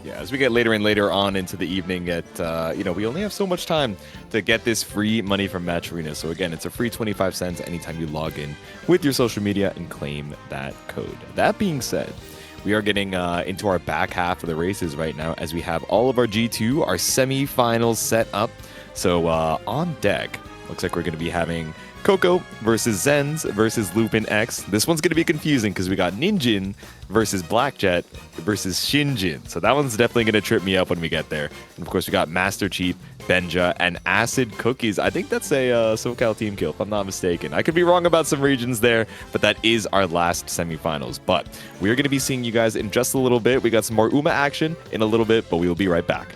Yeah, as we get later and later on into the evening, you know, we only have so much time to get this free money from Maturino. So again, it's a free 25 cents anytime you log in with your social media and claim that code. That being said, we are getting into our back half of the races right now as we have all of our G2, our semi-finals set up. So on deck, looks like we're going to be having Coco versus Zenz versus Lupin X. This one's going to be confusing because we got Ninjin versus Blackjet versus Shinjin. So that one's definitely going to trip me up when we get there. And of course, we got Master Chief, Benja, and Acid Cookies. I think that's a SoCal team kill, if I'm not mistaken. I could be wrong about some regions there, but that is our last semifinals. But we are going to be seeing you guys in just a little bit. We got some more Uma action in a little bit, but we will be right back.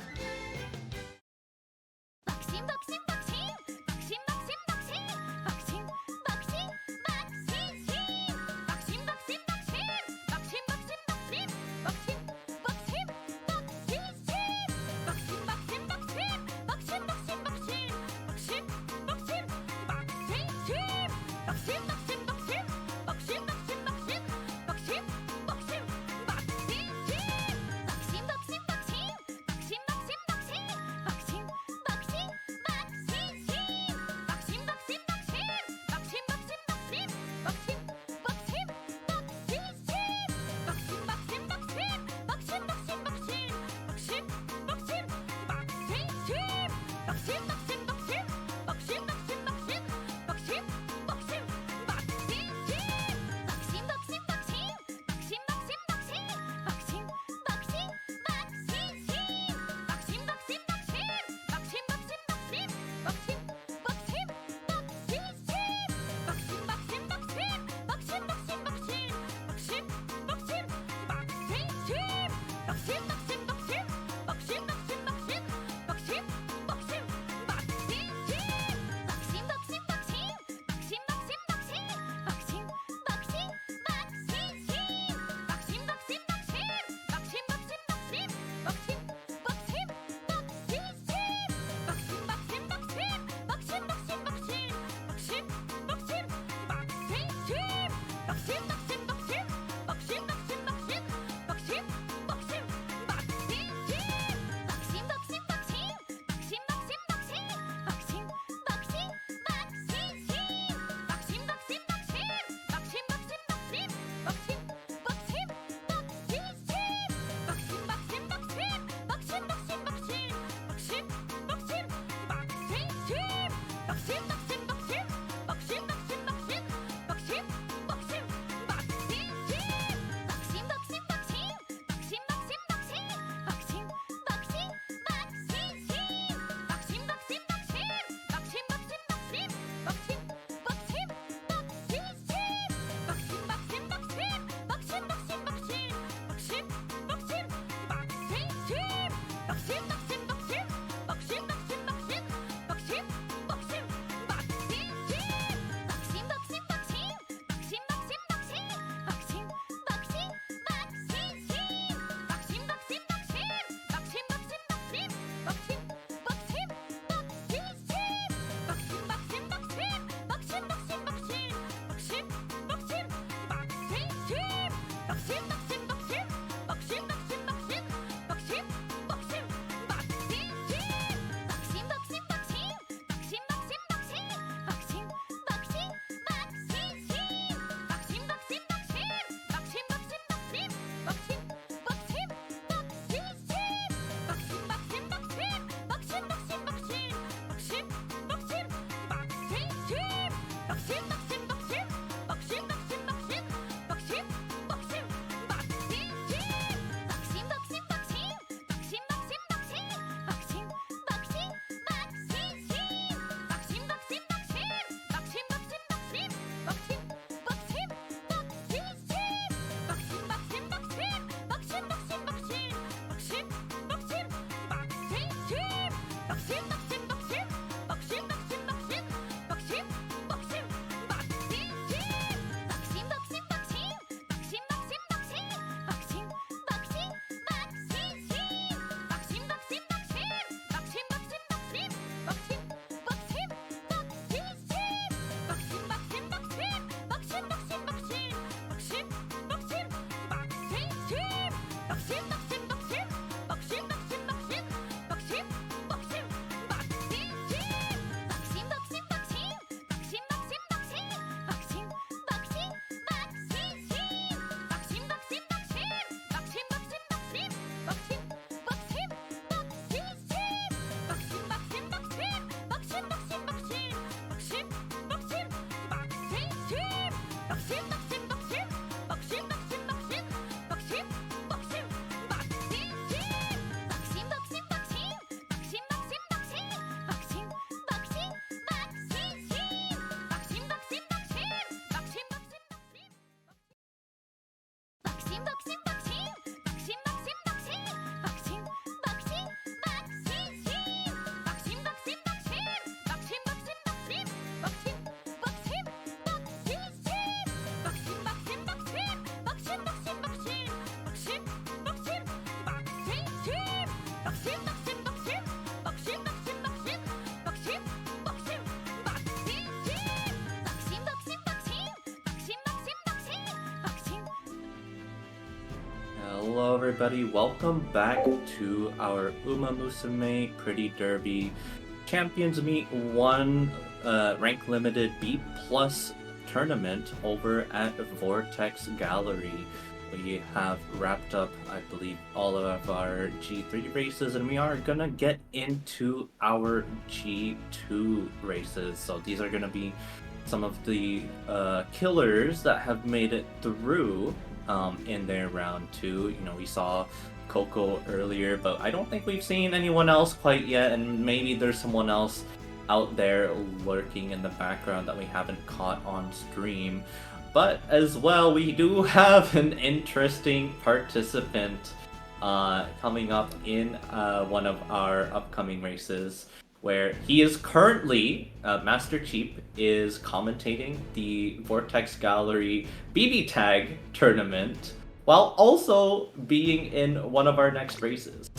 Hello everybody, welcome back to our Umamusume Pretty Derby Champions Meet 1 rank limited B plus tournament over at Vortex Gallery. We have wrapped up, I believe, all of our G3 races, and we are gonna get into our G2 races. So these are gonna be some of the killers that have made it through in their round 2. You know, we saw Coco earlier, but I don't think we've seen anyone else quite yet, and maybe there's someone else out there lurking in the background that we haven't caught on stream. But as well, we do have an interesting participant coming up in one of our upcoming races, where he is currently, Master Cheap is commentating the Vortex Gallery BB Tag tournament, while also being in one of our next races.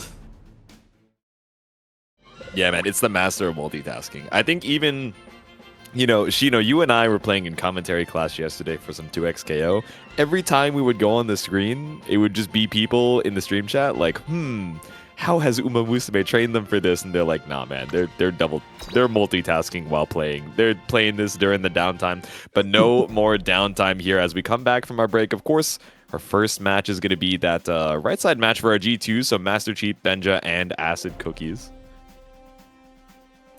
Yeah, man, it's the master of multitasking. I think even, you know, Shino, you and I were playing in commentary class yesterday for some 2xKO. Every time we would go on the screen, it would just be people in the stream chat like, how has Umamusume trained them for this? And they're like, nah, man, they're multitasking while playing. They're playing this during the downtime, but no more downtime here as we come back from our break. Of course, our first match is going to be that right side match for our G2. So Master Chief, Benja, and Acid Cookies.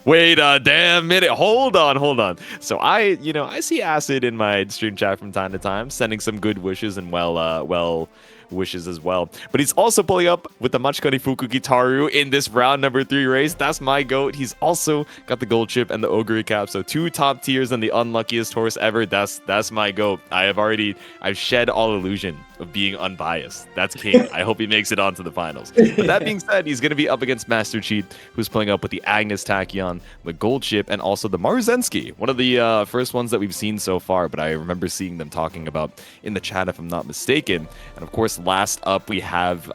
Wait a damn minute. Hold on. So I see Acid in my stream chat from time to time, sending some good wishes and well wishes as well. But he's also pulling up with the Machikari Fuku Gitaru in this round number 3 race. That's my goat. He's also got the gold chip and the ogre cap. So 2 top tiers and the unluckiest horse ever. That's my goat. I've shed all illusion of being unbiased. That's king. I hope he makes it onto the finals. But that being said, he's going to be up against Master Cheat, who's playing up with the Agnes Tachyon, the gold chip, and also the Marzensky. One of the first ones that we've seen so far, but I remember seeing them talking about in the chat if I'm not mistaken. And of course, last up we have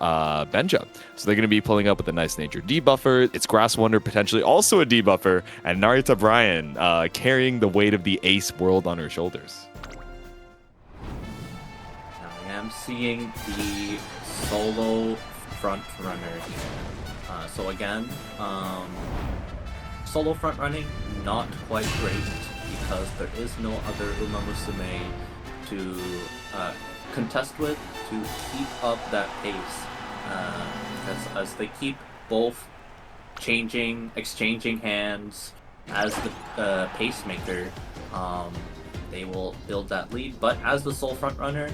Benja. So they're going to be pulling up with a nice nature debuffer. It's Grass Wonder, potentially also a debuffer, and Narita Bryan carrying the weight of the ace world on her shoulders. I am seeing the solo front runner here. So again, solo front running, not quite great because there is no other Umamusume to contest with to keep up that pace. As they keep both exchanging hands as the pacemaker, they will build that lead. But as the sole front runner,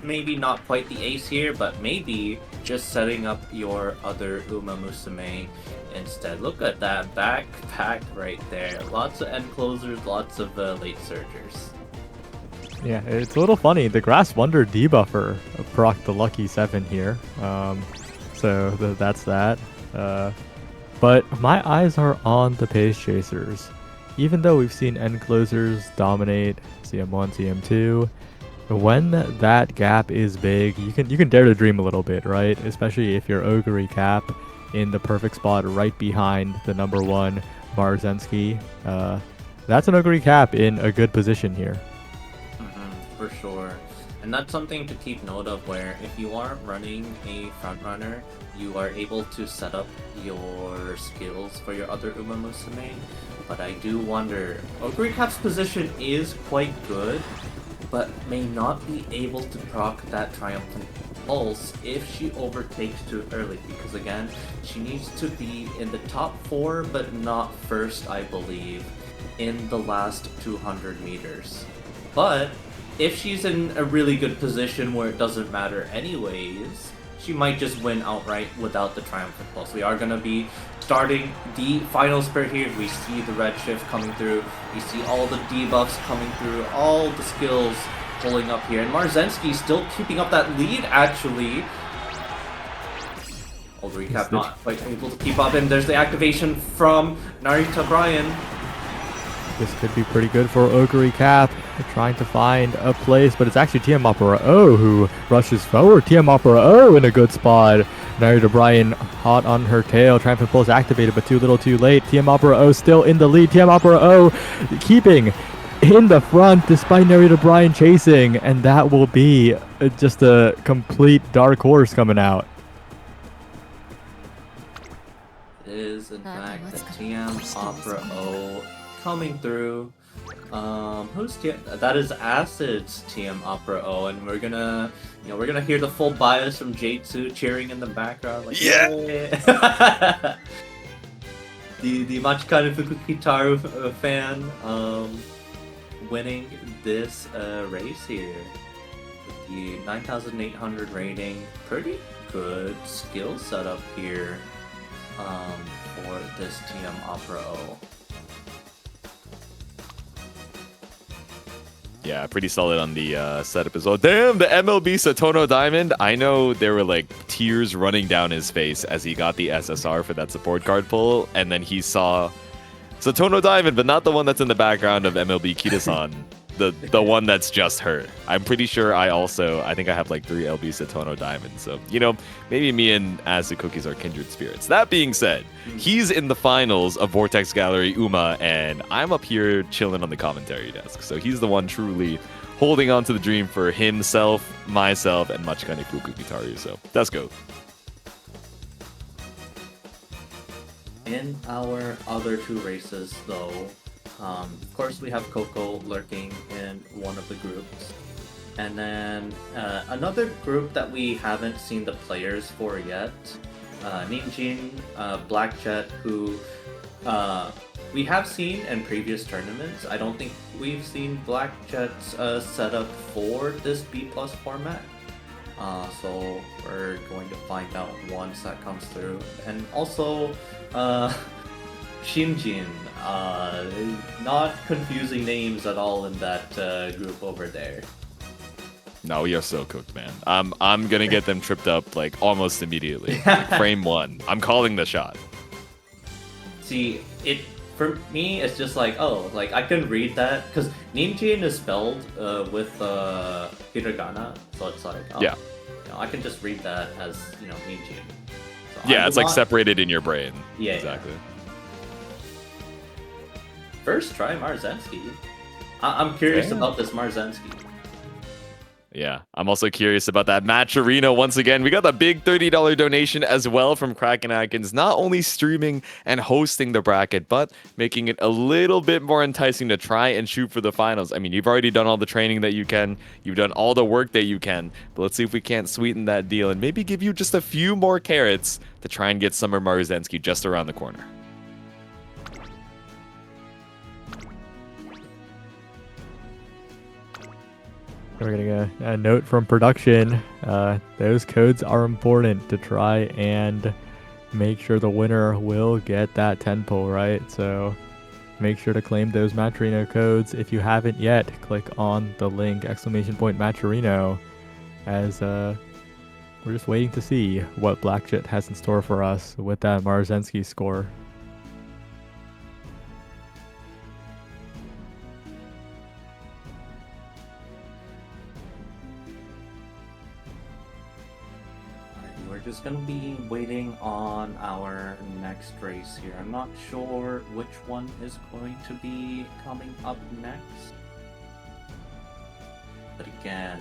maybe not quite the ace here, but maybe just setting up your other Umamusume instead. Look at that backpack right there. Lots of end closers, lots of late surgers. Yeah, it's a little funny. The Grass Wonder debuffer proc the lucky 7 here. So that's that. But my eyes are on the pace chasers. Even though we've seen end closers dominate CM1, CM2, when that gap is big, you can dare to dream a little bit, right? Especially if you're Ogre Cap in the perfect spot right behind the number 1 Marzensky. That's an Ogre Cap in a good position here. For sure. And that's something to keep note of, where if you are running a front runner, you are able to set up your skills for your other Umamusume. But I do wonder, Ogre Cap's position is quite good, but may not be able to proc that Triumphant Pulse if she overtakes too early, because again, she needs to be in the top 4, but not first, I believe, in the last 200 meters. But if she's in a really good position where it doesn't matter anyways, she might just win outright without the Triumphant Pulse. We are going to be starting the final spurt here. We see the red shift coming through. We see all the debuffs coming through, all the skills pulling up here. And Marzensky still keeping up that lead, actually. Old recap not quite able to keep up, and there's the activation from Narita Bryan. This could be pretty good for Ogre Cap, trying to find a place, but it's actually TM Opera O who rushes forward. TM Opera O in a good spot. Narita Bryan hot on her tail. Triumphant Pulse activated, but too little too late. TM Opera O still in the lead. TM Opera O keeping in the front despite narrator Brian chasing, and that will be just a complete dark horse coming out. It is in fact the TM Opera O coming through. Who's TM? That is Acid's TM Opera O, and we're gonna hear the full bias from J2 cheering in the background, like Yeah! Yay! the Machikari Fukukitaru fan winning this race here with the 9,800 rating. Pretty good skill setup here for this TM Opera O. Yeah, pretty solid on the setup as well. Damn, the MLB Satono Diamond. I know there were like tears running down his face as he got the SSR for that support card pull, and then he saw Satono Diamond, but not the one that's in the background of MLB Kitasan. The one that's just her. I'm pretty sure I think I have like 3 LB Satono Diamonds. So, maybe me and Acid Cookies are kindred spirits. That being said, he's in the finals of Vortex Gallery Uma, and I'm up here chilling on the commentary desk. So he's the one truly holding on to the dream for himself, myself, and Machikane Fukukitaru. So let's go. In our other 2 races, though, of course, we have Coco lurking in one of the groups. And then another group that we haven't seen the players for yet, Ninjin, Black Jet, who we have seen in previous tournaments. I don't think we've seen Black Jet's setup for this B+ format. So we're going to find out once that comes through. And also, Shinjin, not confusing names at all in that group over there. No, we are so cooked, man. I'm gonna get them tripped up like almost immediately. Like, frame 1. I'm calling the shot. See, for me, it's just like, oh, like I can read that because Ninjin is spelled with hiragana, so it's like, oh, yeah, I can just read that as Ninjin. So yeah, it's like separated in your brain. Yeah, exactly. Yeah. First try Marzensky. I'm curious about this Marzensky. Yeah, I'm also curious about that match arena once again. We got the big $30 donation as well from Kraken Atkins, not only streaming and hosting the bracket, but making it a little bit more enticing to try and shoot for the finals. I mean, you've already done all the training that you can, you've done all the work that you can, but let's see if we can't sweeten that deal and maybe give you just a few more carrots to try and get Summer Marzensky just around the corner. We're getting a note from production. Those codes are important to try and make sure the winner will get that 10 pull, right? So make sure to claim those Matcherino codes. If you haven't yet, click on the link, !Matcherino, as we're just waiting to see what Blackjet has in store for us with that Marzensky score. Just gonna be waiting on our next race here. I'm not sure which one is going to be coming up next. But again,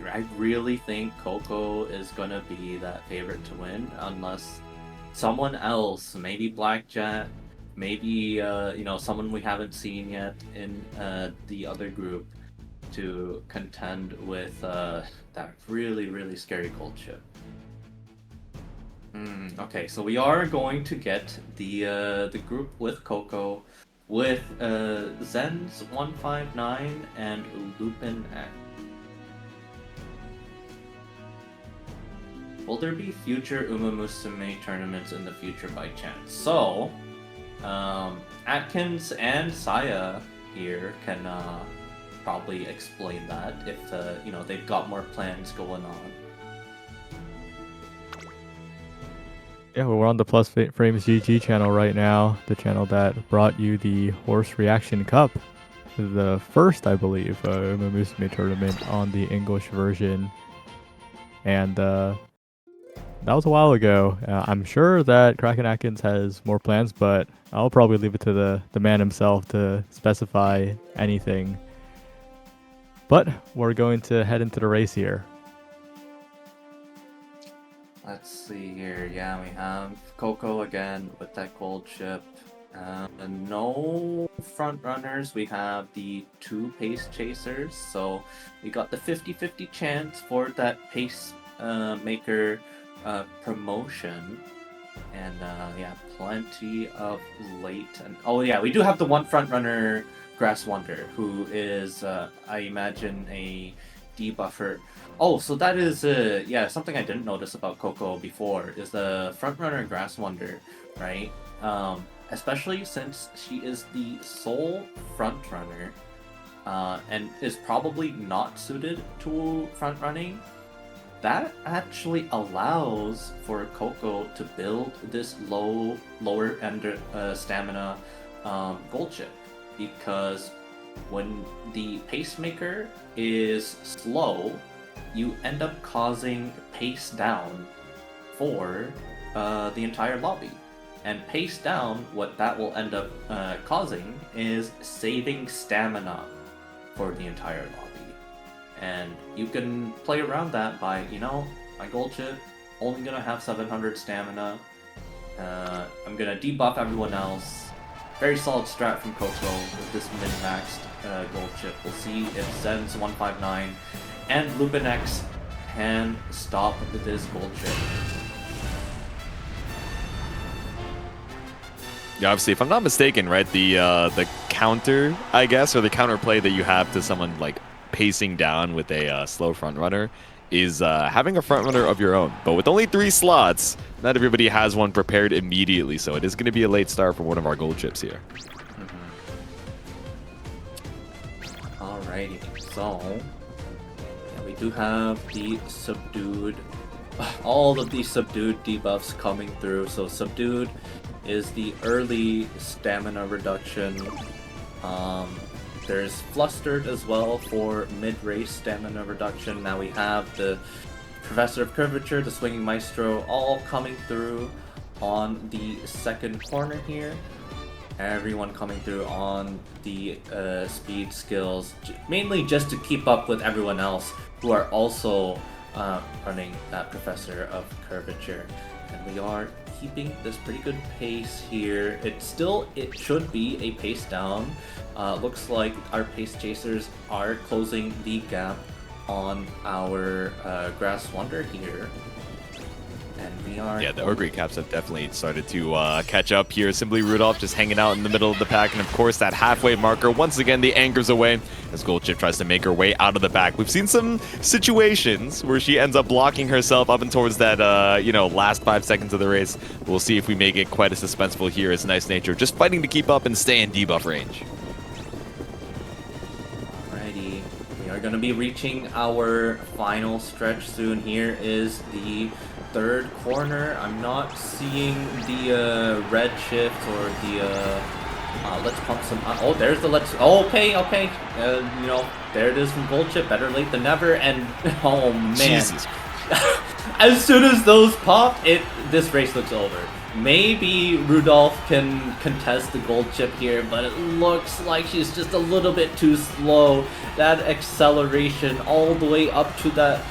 I really think Coco is gonna be that favorite to win unless someone else, maybe Black Jet, maybe someone we haven't seen yet in the other group, to contend with that really, really scary gold chip. Okay, so we are going to get the group with Coco, with Zen's 159 and Lupin X. Will there be future Umamusume tournaments in the future by chance? So, Atkins and Saya here can probably explain that if they've got more plans going on. Yeah, well, we're on the Plus Frames GG channel right now, the channel that brought you the Horse Reaction Cup, the first, I believe, Umamusume tournament on the English version. And that was a while ago. I'm sure that Kraken Atkins has more plans, but I'll probably leave it to the man himself to specify anything. But we're going to head into the race here. Let's see here. Yeah, we have Coco again with that gold chip. And no front runners. We have the 2 pace chasers. So we got the 50-50 chance for that pace maker promotion. And yeah, plenty of late. And oh yeah, we do have the 1 front runner, Grass Wonder, who is I imagine a debuffer. Oh, so that is yeah, something I didn't notice about Coco before is the front runner Grass Wonder, right? Especially since she is the sole front runner, and is probably not suited to front running. That actually allows for Coco to build this lower end stamina gold chip, because when the pacemaker is slow, you end up causing pace down for the entire lobby. And pace down, what that will end up causing is saving stamina for the entire lobby. And you can play around that by, my gold chip only gonna have 700 stamina. I'm gonna debuff everyone else. Very solid strat from Coco with this min-maxed gold chip. We'll see if Zen's 159 and Lupinex can stop this gold chip. Yeah, obviously, if I'm not mistaken, right, the counter, I guess, or the counterplay that you have to someone like pacing down with a slow front runner is having a front runner of your own. But with only 3 slots, not everybody has one prepared immediately, so it is going to be a late start for one of our gold chips here. Alrighty, so yeah, we do have the subdued, all of the subdued debuffs coming through. So subdued is the early stamina reduction. There's flustered as well for mid-race stamina reduction. Now we have the Professor of Curvature, the Swinging Maestro, all coming through on the second corner here. Everyone coming through on the speed skills, mainly just to keep up with everyone else who are also running that Professor of Curvature. And we are keeping this pretty good pace here. It should be a pace down. Looks like our pace chasers are closing the gap on our Grass Wonder here. And we are... Yeah, the Ogre Caps have definitely started to catch up here. Simply Rudolph just hanging out in the middle of the pack. And of course, that halfway marker, once again, the anchors away as Gold Chip tries to make her way out of the back. We've seen some situations where she ends up blocking herself up and towards that, last 5 seconds of the race. We'll see if we make it quite as suspenseful here as Nice Nature, just fighting to keep up and stay in debuff range. Alrighty, we are going to be reaching our final stretch soon. Here is the third corner. I'm not seeing the red shift or the let's pump some. Oh, there's the let's. Oh, okay. There it is from Gold Chip. Better late than never. And oh man, Jesus. As soon as those popped, this race looks over. Maybe Rudolph can contest the Gold Chip here, but it looks like she's just a little bit too slow. That acceleration all the way up to that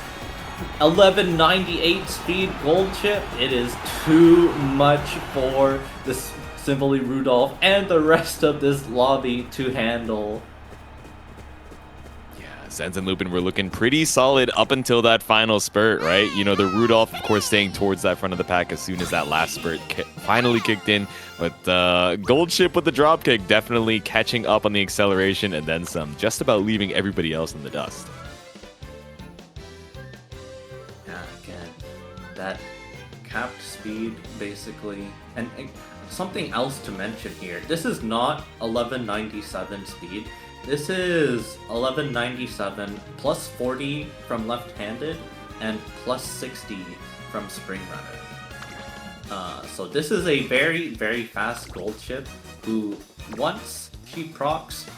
1198 speed Gold Chip, it is too much for this Simply Rudolph and the rest of this lobby to handle. Yeah, Zenz and Lupin were looking pretty solid up until that final spurt, right? The Rudolph, of course, staying towards that front of the pack as soon as that last spurt finally kicked in. But Gold Chip with the dropkick definitely catching up on the acceleration and then some, just about leaving everybody else in the dust. That capped speed basically, and something else to mention here, this is not 1197 speed, this is 1197 plus 40 from left-handed and plus 60 from Spring Runner. So this is a very, very fast Gold Chip who, once she procs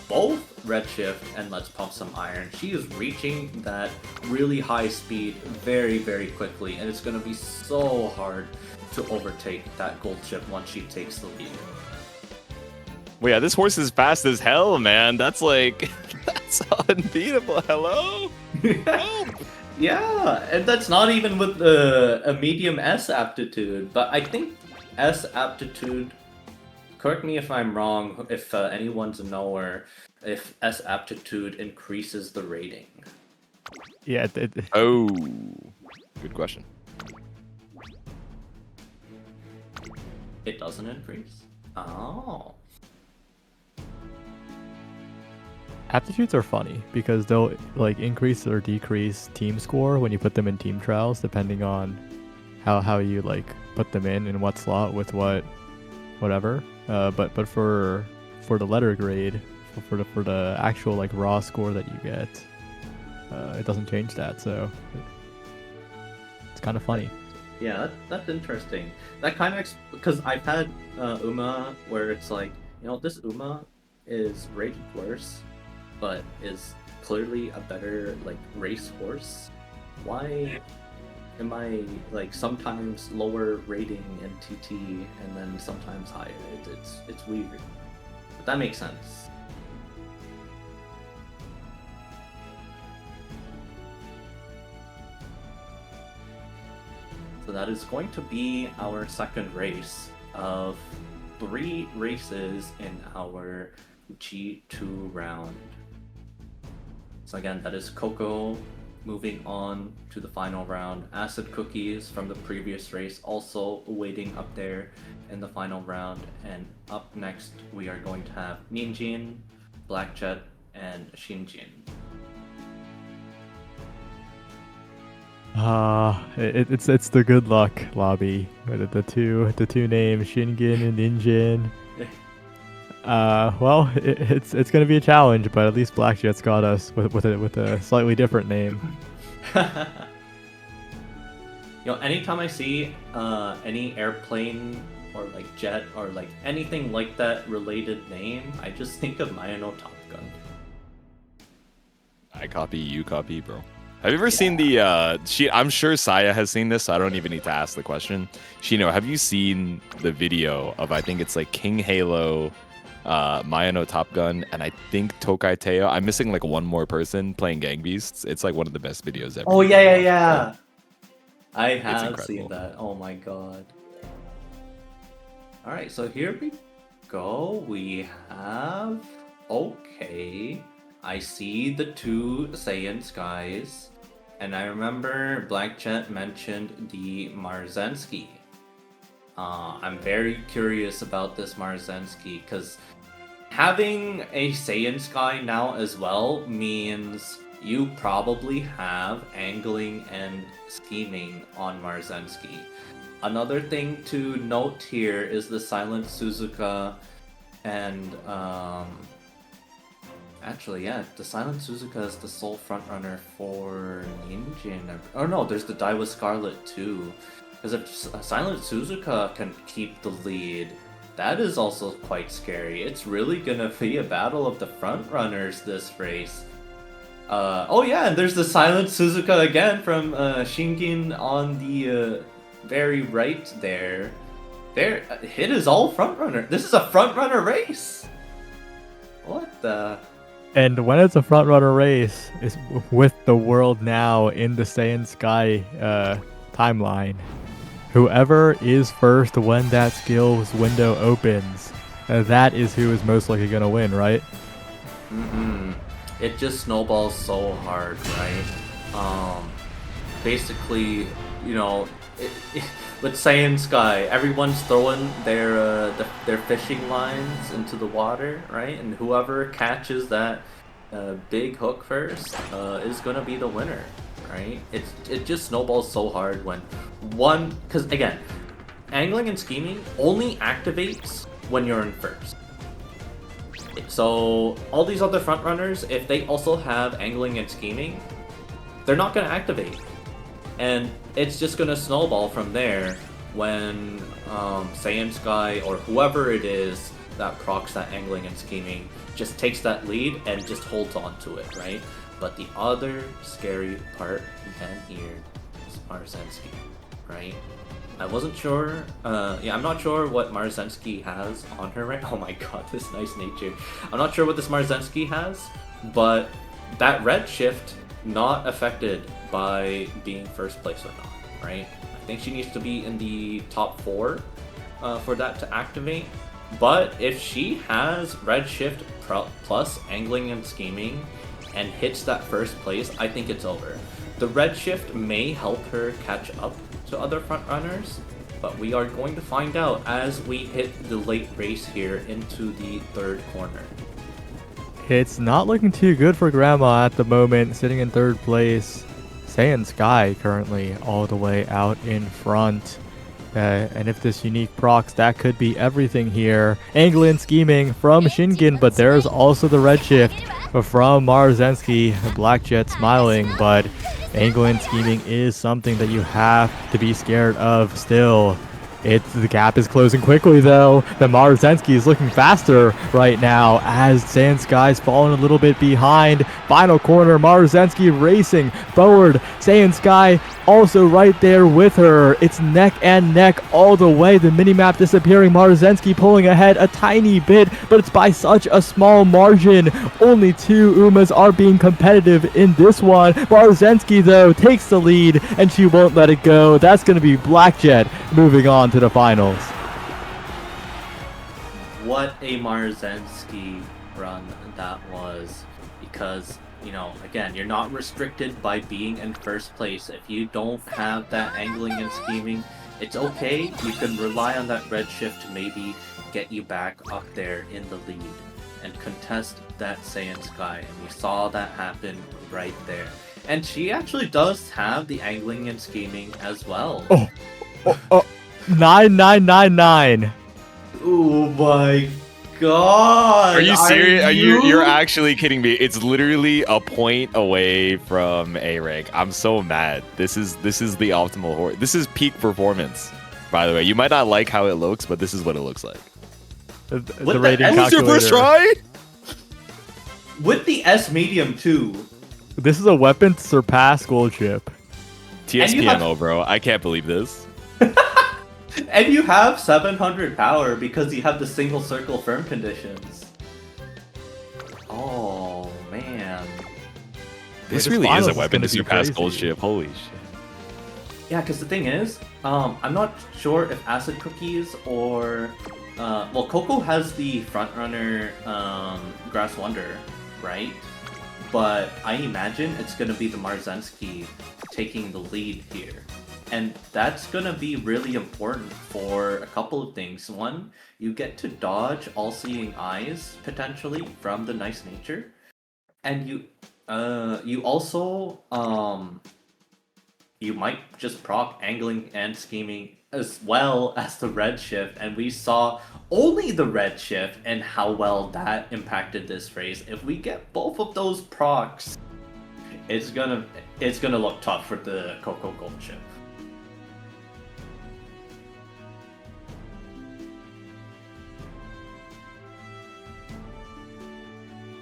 both Redshift and Let's Pump Some Iron, she is reaching that really high speed very, very quickly, and it's going to be so hard to overtake that gold chip once she takes the lead. Well, yeah, this horse is fast as hell, man. That's like, that's unbeatable. Hello? Help! Yeah, and that's not even with a medium S aptitude, but I think S aptitude, correct me if I'm wrong, if anyone's a knower, if S aptitude increases the rating. Yeah. Oh, good question. It doesn't increase? Oh. Aptitudes are funny because they'll like increase or decrease team score when you put them in team trials, depending on how you like put them in what slot with whatever. But for the letter grade, for the actual like raw score that you get, it doesn't change that. So it's kind of funny. Yeah, that's interesting. That kind of because I've had Uma where it's like, you know, this Uma is rated worse, but is clearly a better like race horse. Why am I like sometimes lower rating in TT and then sometimes higher? It's weird, but that makes sense. So that is going to be our second race of 3 races in our G2 round. So again, that is Coco moving on to the final round. Acid Cookies from the previous race also waiting up there in the final round. And up next, we are going to have Ninjin, Black Jet, and Shinjin. It's the good luck lobby. The two names, Shingen and Ninjin. Well, it's gonna be a challenge, but at least Blackjet's got us with a slightly different name. You know, anytime I see any airplane or like jet or like anything like that related name, I just think of Mayano Top Gun. I copy, you copy, bro. Have you ever seen the I'm sure Saya has seen this, so I don't even need to ask the question. Shino, have you seen the video of, I think it's like King Halo, Mayano Top Gun, and I think Tokai Teo? I'm missing like one more person playing Gang Beasts. It's like one of the best videos ever. Oh yeah. I have seen that. Oh my god. Alright, so here we go. We have... Okay. I see the 2 Saiyan skies. And I remember Black Jet mentioned the Marzensky. I'm very curious about this Marzensky, because having a Saiyan sky now as well means you probably have angling and scheming on Marzensky. Another thing to note here is the Silent Suzuka and actually, yeah, the Silent Suzuka is the sole frontrunner for Ninjin. Oh no, there's the Daiwa Scarlet too. Because if Silent Suzuka can keep the lead, that is also quite scary. It's really gonna be a battle of the frontrunners this race. Oh yeah, and there's the Silent Suzuka again from Shingen on the very right there. There, it is all frontrunner. This is a frontrunner race. What the? And when it's a front runner race, it's with the world now in the Saiyan Sky timeline. Whoever is first when that skills window opens, that is who is most likely going to win, right? It just snowballs so hard, right? Basically, you know, with Saiyan Sky, everyone's throwing their fishing lines into the water, right? And whoever catches that big hook first is gonna be the winner, right? It just snowballs so hard when one, because again, angling and scheming only activates when you're in first. So all these other frontrunners, if they also have angling and scheming, they're not gonna activate. And it's just gonna snowball from there when Saiyan Sky or whoever it is that procs, that angling and scheming, just takes that lead and just holds on to it, right? But the other scary part again here is Marzensky, right? I wasn't sure. Yeah, I'm not sure what Marzensky has on her right. Oh my god, this nice nature. I'm not sure what this Marzensky has, but that red shift not affected by being first place or not, right? I think she needs to be in the top 4 for that to activate. But if she has red shift plus angling and scheming and hits that first place, I think it's over. The red shift may help her catch up to other frontrunners, but we are going to find out as we hit the late race here into the 3rd corner. It's not looking too good for Grandma at the moment, sitting in 3rd place. Saiyan Sky currently all the way out in front. And if this unique procs, that could be everything here. Angling scheming from Shingen, but there's also the red shift from Marzensky. Black Jet smiling, but angling scheming is something that you have to be scared of still. The gap is closing quickly though. The Marzensky is looking faster right now as Saiyan Sky's falling a little bit behind. Final corner, Marzensky racing forward. Saiyan Sky also right there with her. It's neck and neck all the way. The minimap disappearing. Marzensky pulling ahead a tiny bit, but it's by such a small margin. Only 2 Umas are being competitive in this one. Marzensky though takes the lead and she won't let it go. That's going to be Black Jet moving on to the finals. What a Marzensky run that was, because, you know, again, you're not restricted by being in first place. If you don't have that angling and scheming, it's okay. You can rely on that red shift to maybe get you back up there in the lead and contest that Saiyan Sky. And we saw that happen right there. And she actually does have the angling and scheming as well. Oh. 9999. Oh my god! Are you serious? You're actually kidding me? It's literally a point away from A rank. I'm so mad. This is the optimal horse. This is peak performance. By the way, you might not like how it looks, but this is what it looks like. The rating That was your first try? With the S medium too. This is a weapon to surpass Gold Chip. TSPMO, bro. I can't believe this. And you have 700 power because you have the single circle firm conditions. Oh man. This Wait, really is a finals weapon to gonna be surpass crazy. Gold Chip. Holy shit. Yeah, because the thing is, I'm not sure if Acid Cookies or well, Coco has the frontrunner Grass Wonder, right? But I imagine it's gonna be the Marzensky taking the lead here. And that's gonna be really important for a couple of things. One, you get to dodge all-seeing eyes potentially from the nice nature, and you also you might just proc angling and scheming as well as the red shift, and we saw only the red shift and how well that impacted this race. If we get both of those procs, it's gonna look tough for the Coco Gold Chip.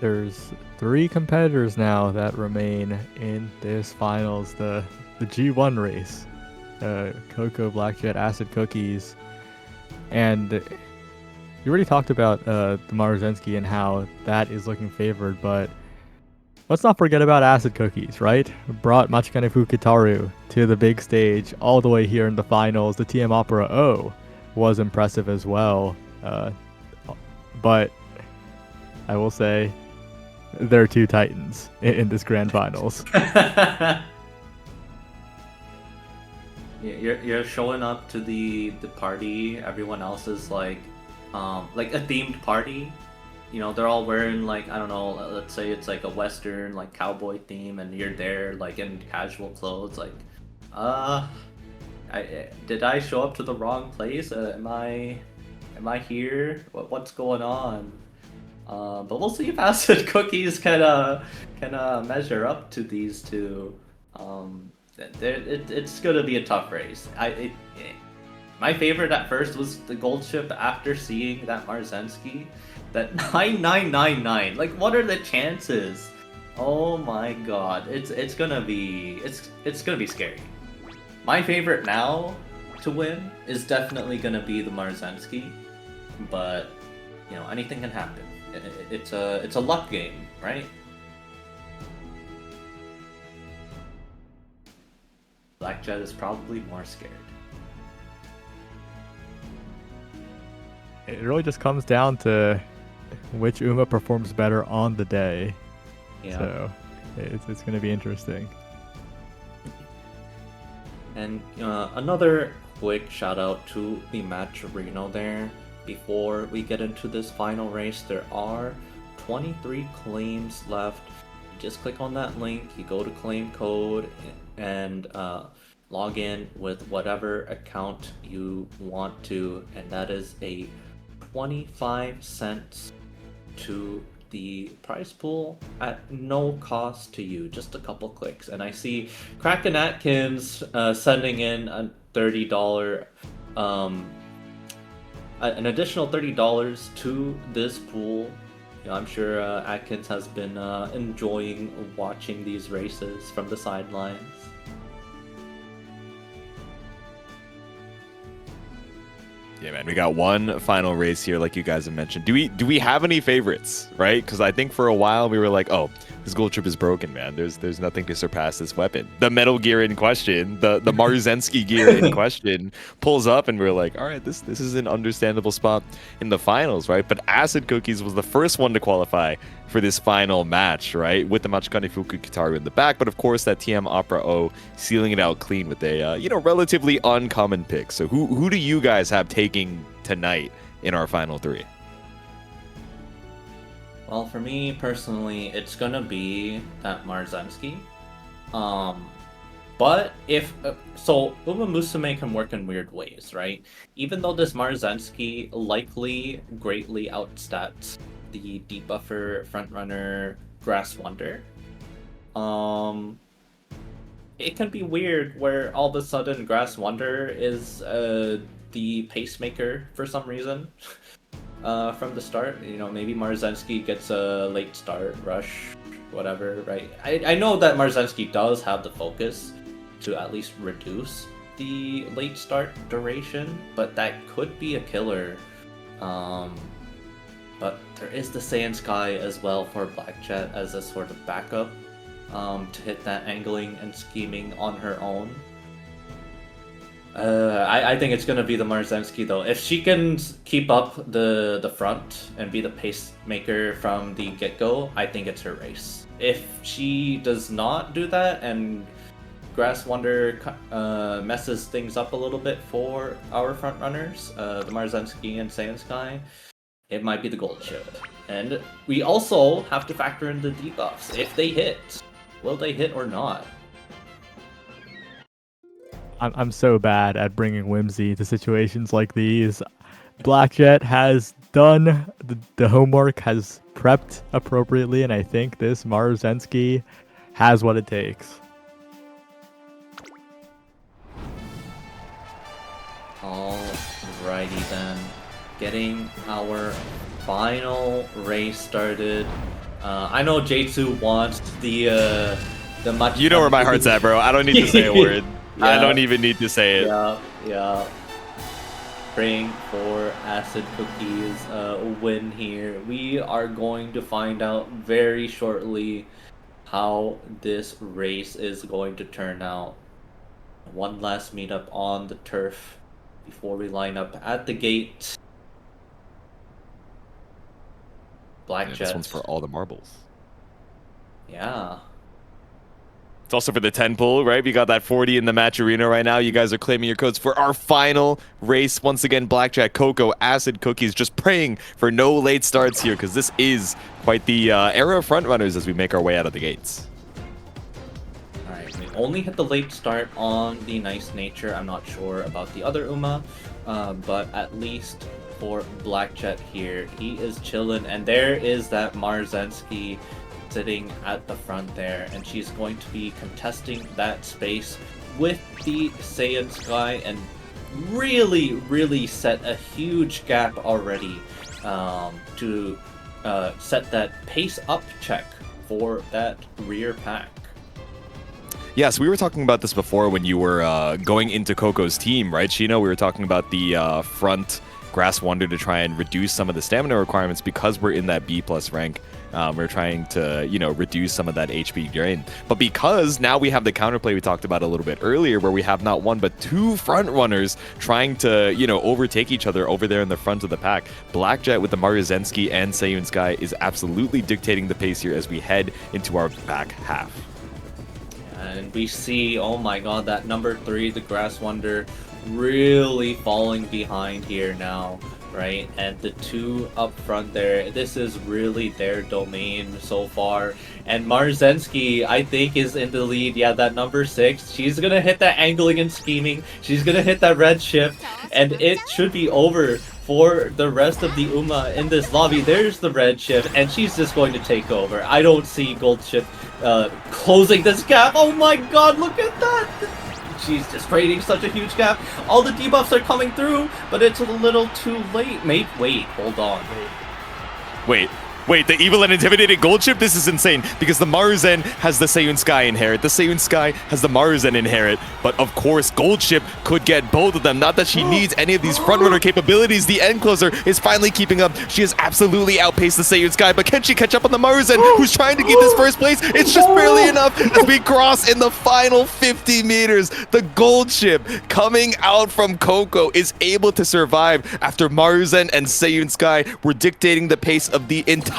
There's 3 competitors now that remain in this finals. The G1 race. Coco, Black Jet, Acid Cookies. And you already talked about the Marzensky and how that is looking favored, but let's not forget about Acid Cookies, right? Brought Machikane Fukitaru to the big stage all the way here in the finals. The TM Opera O was impressive as well. But I will say there are 2 titans in this grand finals. You're showing up to the party. Everyone else is like a themed party. You know, they're all wearing like, I don't know, let's say it's like a Western like cowboy theme, and you're there like in casual clothes. Like, did I show up to the wrong place? Am I here? What's going on? But we'll see if Acid Cookies can measure up to these two. It's gonna be a tough race. My favorite at first was the gold chip after seeing that Marzensky. That 9999. Like, what are the chances? Oh my god. It's gonna be scary. My favorite now to win is definitely gonna be the Marzensky, but you know, anything can happen. It's a luck game, right? Black Jet is probably more scared. It really just comes down to which Uma performs better on the day. Yeah. So it's going to be interesting. And another quick shout out to the match arena there. Before we get into this final race, there are 23 claims left. You just click on that link, you go to claim code, and log in with whatever account you want to, and that is a 25 cents to the prize pool at no cost to you, just a couple clicks. And I see Kraken Atkins sending in a $30 an additional $30 to this pool. You know, I'm sure Atkins has been enjoying watching these races from the sidelines. Yeah, man, we got one final race here, like you guys have mentioned. Do we have any favorites, right? Because I think for a while we were like, oh, this gold chip is broken, man. There's nothing to surpass this weapon. The Metal Gear in question, the Marzensky gear in question, pulls up, and we're like, all right, this is an understandable spot in the finals, right? But Acid Cookies was the first one to qualify for this final match, right? With the Machikane Fuku Kitaru in the back, but of course that TM Opera O sealing it out clean with a relatively uncommon pick. So who do you guys have taking tonight in our final three? Well, for me personally, it's gonna be that Marzensky. But if so, Umamusume can work in weird ways, right? Even though this Marzensky likely greatly outstats the debuffer frontrunner Grass Wonder, it can be weird where all of a sudden Grass Wonder is the pacemaker for some reason. From the start, you know, maybe Marzensky gets a late start, rush, whatever, right? I know that Marzensky does have the focus to at least reduce the late start duration, but that could be a killer. But there is the Saiyan Sky as well for Black Jet as a sort of backup to hit that angling and scheming on her own. I think it's gonna be the Marzensky though. If she can keep up the front and be the pacemaker from the get-go, I think it's her race. If she does not do that and Grass Wonder messes things up a little bit for our front runners, the Marzensky and Saiyan Sky, it might be the gold chip. And we also have to factor in the debuffs. If they hit, will they hit or not? I'm so bad at bringing whimsy to situations like these. Blackjet has done the homework, has prepped appropriately, and I think this Marzensky has what it takes. Alrighty then, getting our final race started. I know J2 wants the much. You know where my heart's at, bro. I don't need to say a word. Yeah. I don't even need to say it. Yeah. Praying for Acid Cookies win here. We are going to find out very shortly how this race is going to turn out. One last meetup on the turf before we line up at the gate. Black Jets. This one's for all the marbles. Yeah. It's also for the 10 pull, right? We got that 40 in the match arena right now. You guys are claiming your codes for our final race. Once again, Blackjack, Coco, Acid Cookies, just praying for no late starts here because this is quite the era of frontrunners as we make our way out of the gates. Alright, we only hit the late start on the Nice Nature. I'm not sure about the other Uma, but at least for Blackjet here, he is chilling. And there is that Marzensky sitting at the front there, and she's going to be contesting that space with the Saiyan Sky. And really set a huge gap already to set that pace up check for that rear pack. Yes, we were talking about this before when you were going into Coco's team, right, Shino? We were talking about the front Grass Wonder to try and reduce some of the stamina requirements because we're in that B+ rank. We're trying to, reduce some of that HP drain. But because now we have the counterplay we talked about a little bit earlier, where we have not one but two front runners trying to, overtake each other over there in the front of the pack. Blackjet with the Maruzensky and Seiyun Sky is absolutely dictating the pace here as we head into our back half. And we see, oh my god, that number 3, the Grass Wonder, really falling behind here now, right? And the two up front there, this is really their domain so far. And Marzensky, I think, is in the lead. Yeah, that number 6, she's gonna hit that angling and scheming. She's gonna hit that red shift, and it should be over for the rest of the Uma in this lobby. There's the red shift, and she's just going to take over. I don't see gold shift closing this gap. Oh my god, look at that! She's just creating such a huge gap. All the debuffs are coming through, but it's a little too late. Wait, hold on. Wait, the evil and intimidated gold chip? This is insane, because the Maruzen has the Seiyun Sky inherit, the Seiyun Sky has the Maruzen inherit, but of course gold chip could get both of them. Not that she needs any of these frontrunner capabilities. The end closer is finally keeping up. She has absolutely outpaced the Seiyun Sky, but can she catch up on the Maruzen, who's trying to get this first place? It's just barely enough as we cross in the final 50 meters. The gold chip coming out from Coco is able to survive after Maruzen and Seiyun Sky were dictating the pace of the entire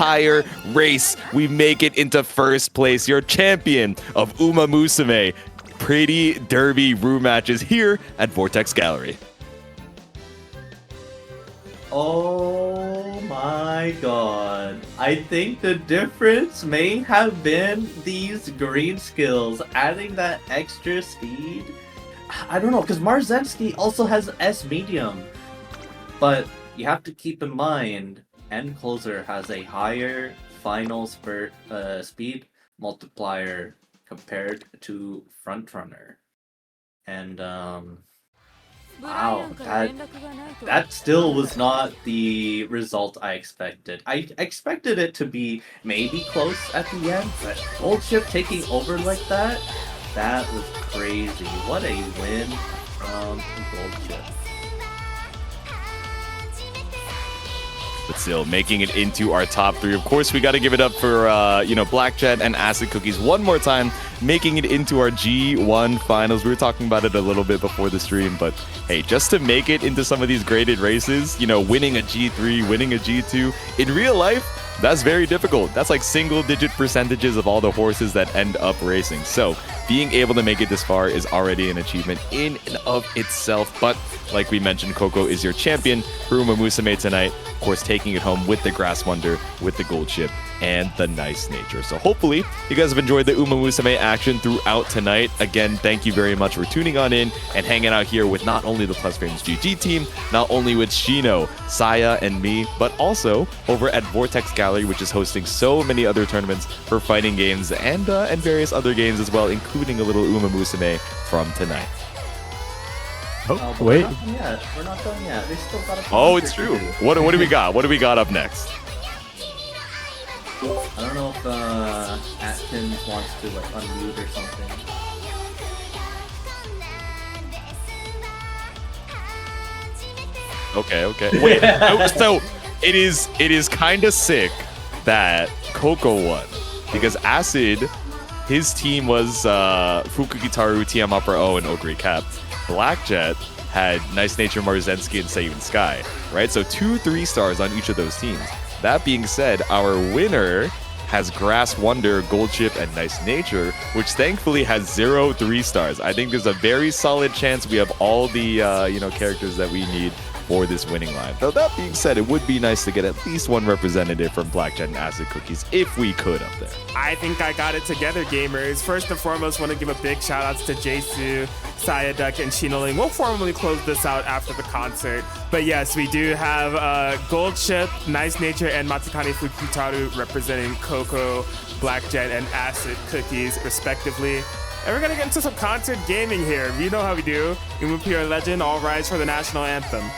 race. We make it into first place. Your champion of Umamusume. Pretty derby room matches here at Vortex Gallery. Oh my god. I think the difference may have been these green skills, adding that extra speed. I don't know, because Marzensky also has S medium. But you have to keep in mind, End Closer has a higher final spurt speed multiplier compared to Frontrunner. And wow, that still was not the result I expected. I expected it to be maybe close at the end, but Gold Chip taking over like that was crazy. What a win from Gold Chip. But still, making it into our top 3. Of course, we got to give it up for, Blackjet and Acid Cookies one more time, making it into our G1 finals. We were talking about it a little bit before the stream, but hey, just to make it into some of these graded races, winning a G3, winning a G2, in real life, that's very difficult. That's like single-digit percentages of all the horses that end up racing. So being able to make it this far is already an achievement in and of itself. But like we mentioned, Coco is your champion for Umamusume tonight. Of course, taking it home with the Grass Wonder, with the gold chip, and the nice nature. So hopefully you guys have enjoyed the Umamusume action throughout tonight. Again, thank you very much for tuning on in and hanging out here with not only the Plus Frames GG team, not only with Shino, Saya, and me, but also over at Vortex Gallery, which is hosting so many other tournaments for fighting games and various other games as well, including a little Umamusume from tonight. Oh, wait. We're not done yet. They still got a Oh, it's true. What do we got? What do we got up next? I don't know if Atkins wants to like unmute or something. Okay. Wait. So it is kind of sick that Coco won, because Acid, his team was Fukugitaru, Tiamapra O, and Ogre Cap. Blackjet had Nice Nature, Marzensky, and Seiyun Sky, right? So 2 3-stars on each of those teams. That being said, our winner has Grass Wonder, Gold Chip, and Nice Nature, which thankfully has 0 3-stars. I think there's a very solid chance we have all the characters that we need for this winning line. Though that being said, it would be nice to get at least one representative from Blackjet and Acid Cookies if we could up there. I think I got it together, gamers. First and foremost, want to give a big shout outs to Jaisu, Sayaduk, and Shinoling. We'll formally close this out after the concert. But yes, we do have Gold Chip, Nice Nature, and Matsukane Fukutaru representing Coco, Blackjet, and Acid Cookies, respectively. And we're gonna get into some concert gaming here. You know how we do. Umamusume Legend, all rise for the national anthem.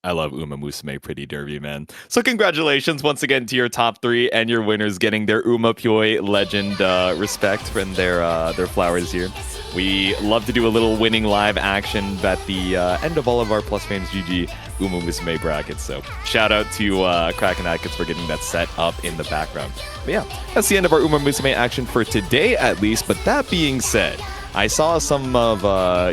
I love Umamusume Pretty Derby, man. So congratulations once again to your top 3 and your winners getting their Umamusume Legend respect and their flowers here. We love to do a little winning live action at the end of all of our Plus Frames GG Umamusume brackets. So shout out to Kraken Atkins for getting that set up in the background. But yeah, that's the end of our Umamusume action for today at least. But that being said, I saw some of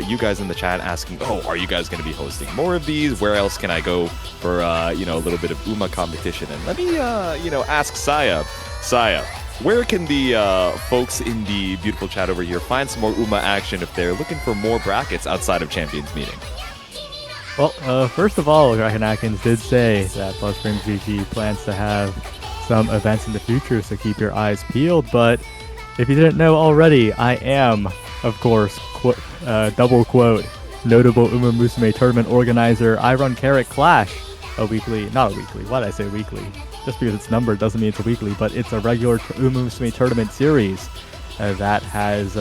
you guys in the chat asking, oh, are you guys going to be hosting more of these? Where else can I go for, a little bit of Uma competition? And let me, ask Saya. Saya, where can the folks in the beautiful chat over here find some more Uma action if they're looking for more brackets outside of Champions Meeting? Well, first of all, Kraken Atkins did say that Plus Frames GG plans to have some events in the future, so keep your eyes peeled. But if you didn't know already, I am, of course, double quote, notable Umamusume tournament organizer. I run Carrot Clash, not a weekly, why did I say weekly? Just because it's numbered doesn't mean it's a weekly, but it's a regular Umamusume tournament series that has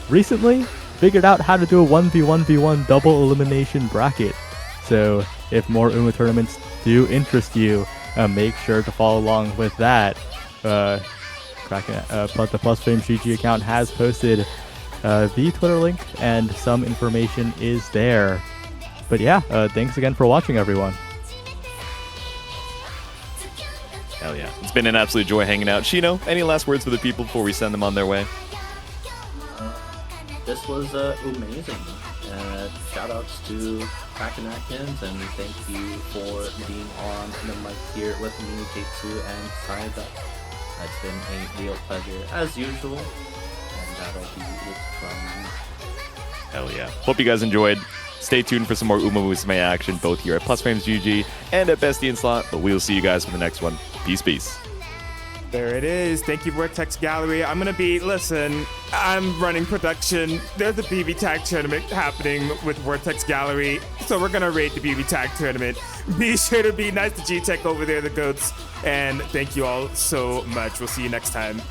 recently figured out how to do a 1v1v1 double elimination bracket. So if more Uma tournaments do interest you, make sure to follow along with that. The Plus Frames GG account has posted the Twitter link, and some information is there. But yeah, thanks again for watching, everyone. Hell yeah. It's been an absolute joy hanging out. Shino, any last words for the people before we send them on their way? This was amazing. Shout outs to Kraken Atkins, and thank you for being on the mic here with me, Jitsu, and Saida. It's been a real pleasure, as usual. And that'll be it from me. Hell yeah. Hope you guys enjoyed. Stay tuned for some more Umamusume action, both here at Plus Frames GG and at Bestie and Slot. But we'll see you guys for the next one. Peace, peace. There it is. Thank you, Vortex Gallery. I'm running production. There's a BB Tag tournament happening with Vortex Gallery, so we're gonna raid the BB Tag tournament. Be sure to be nice to G-Tech over there, the goats. And thank you all so much. We'll see you next time.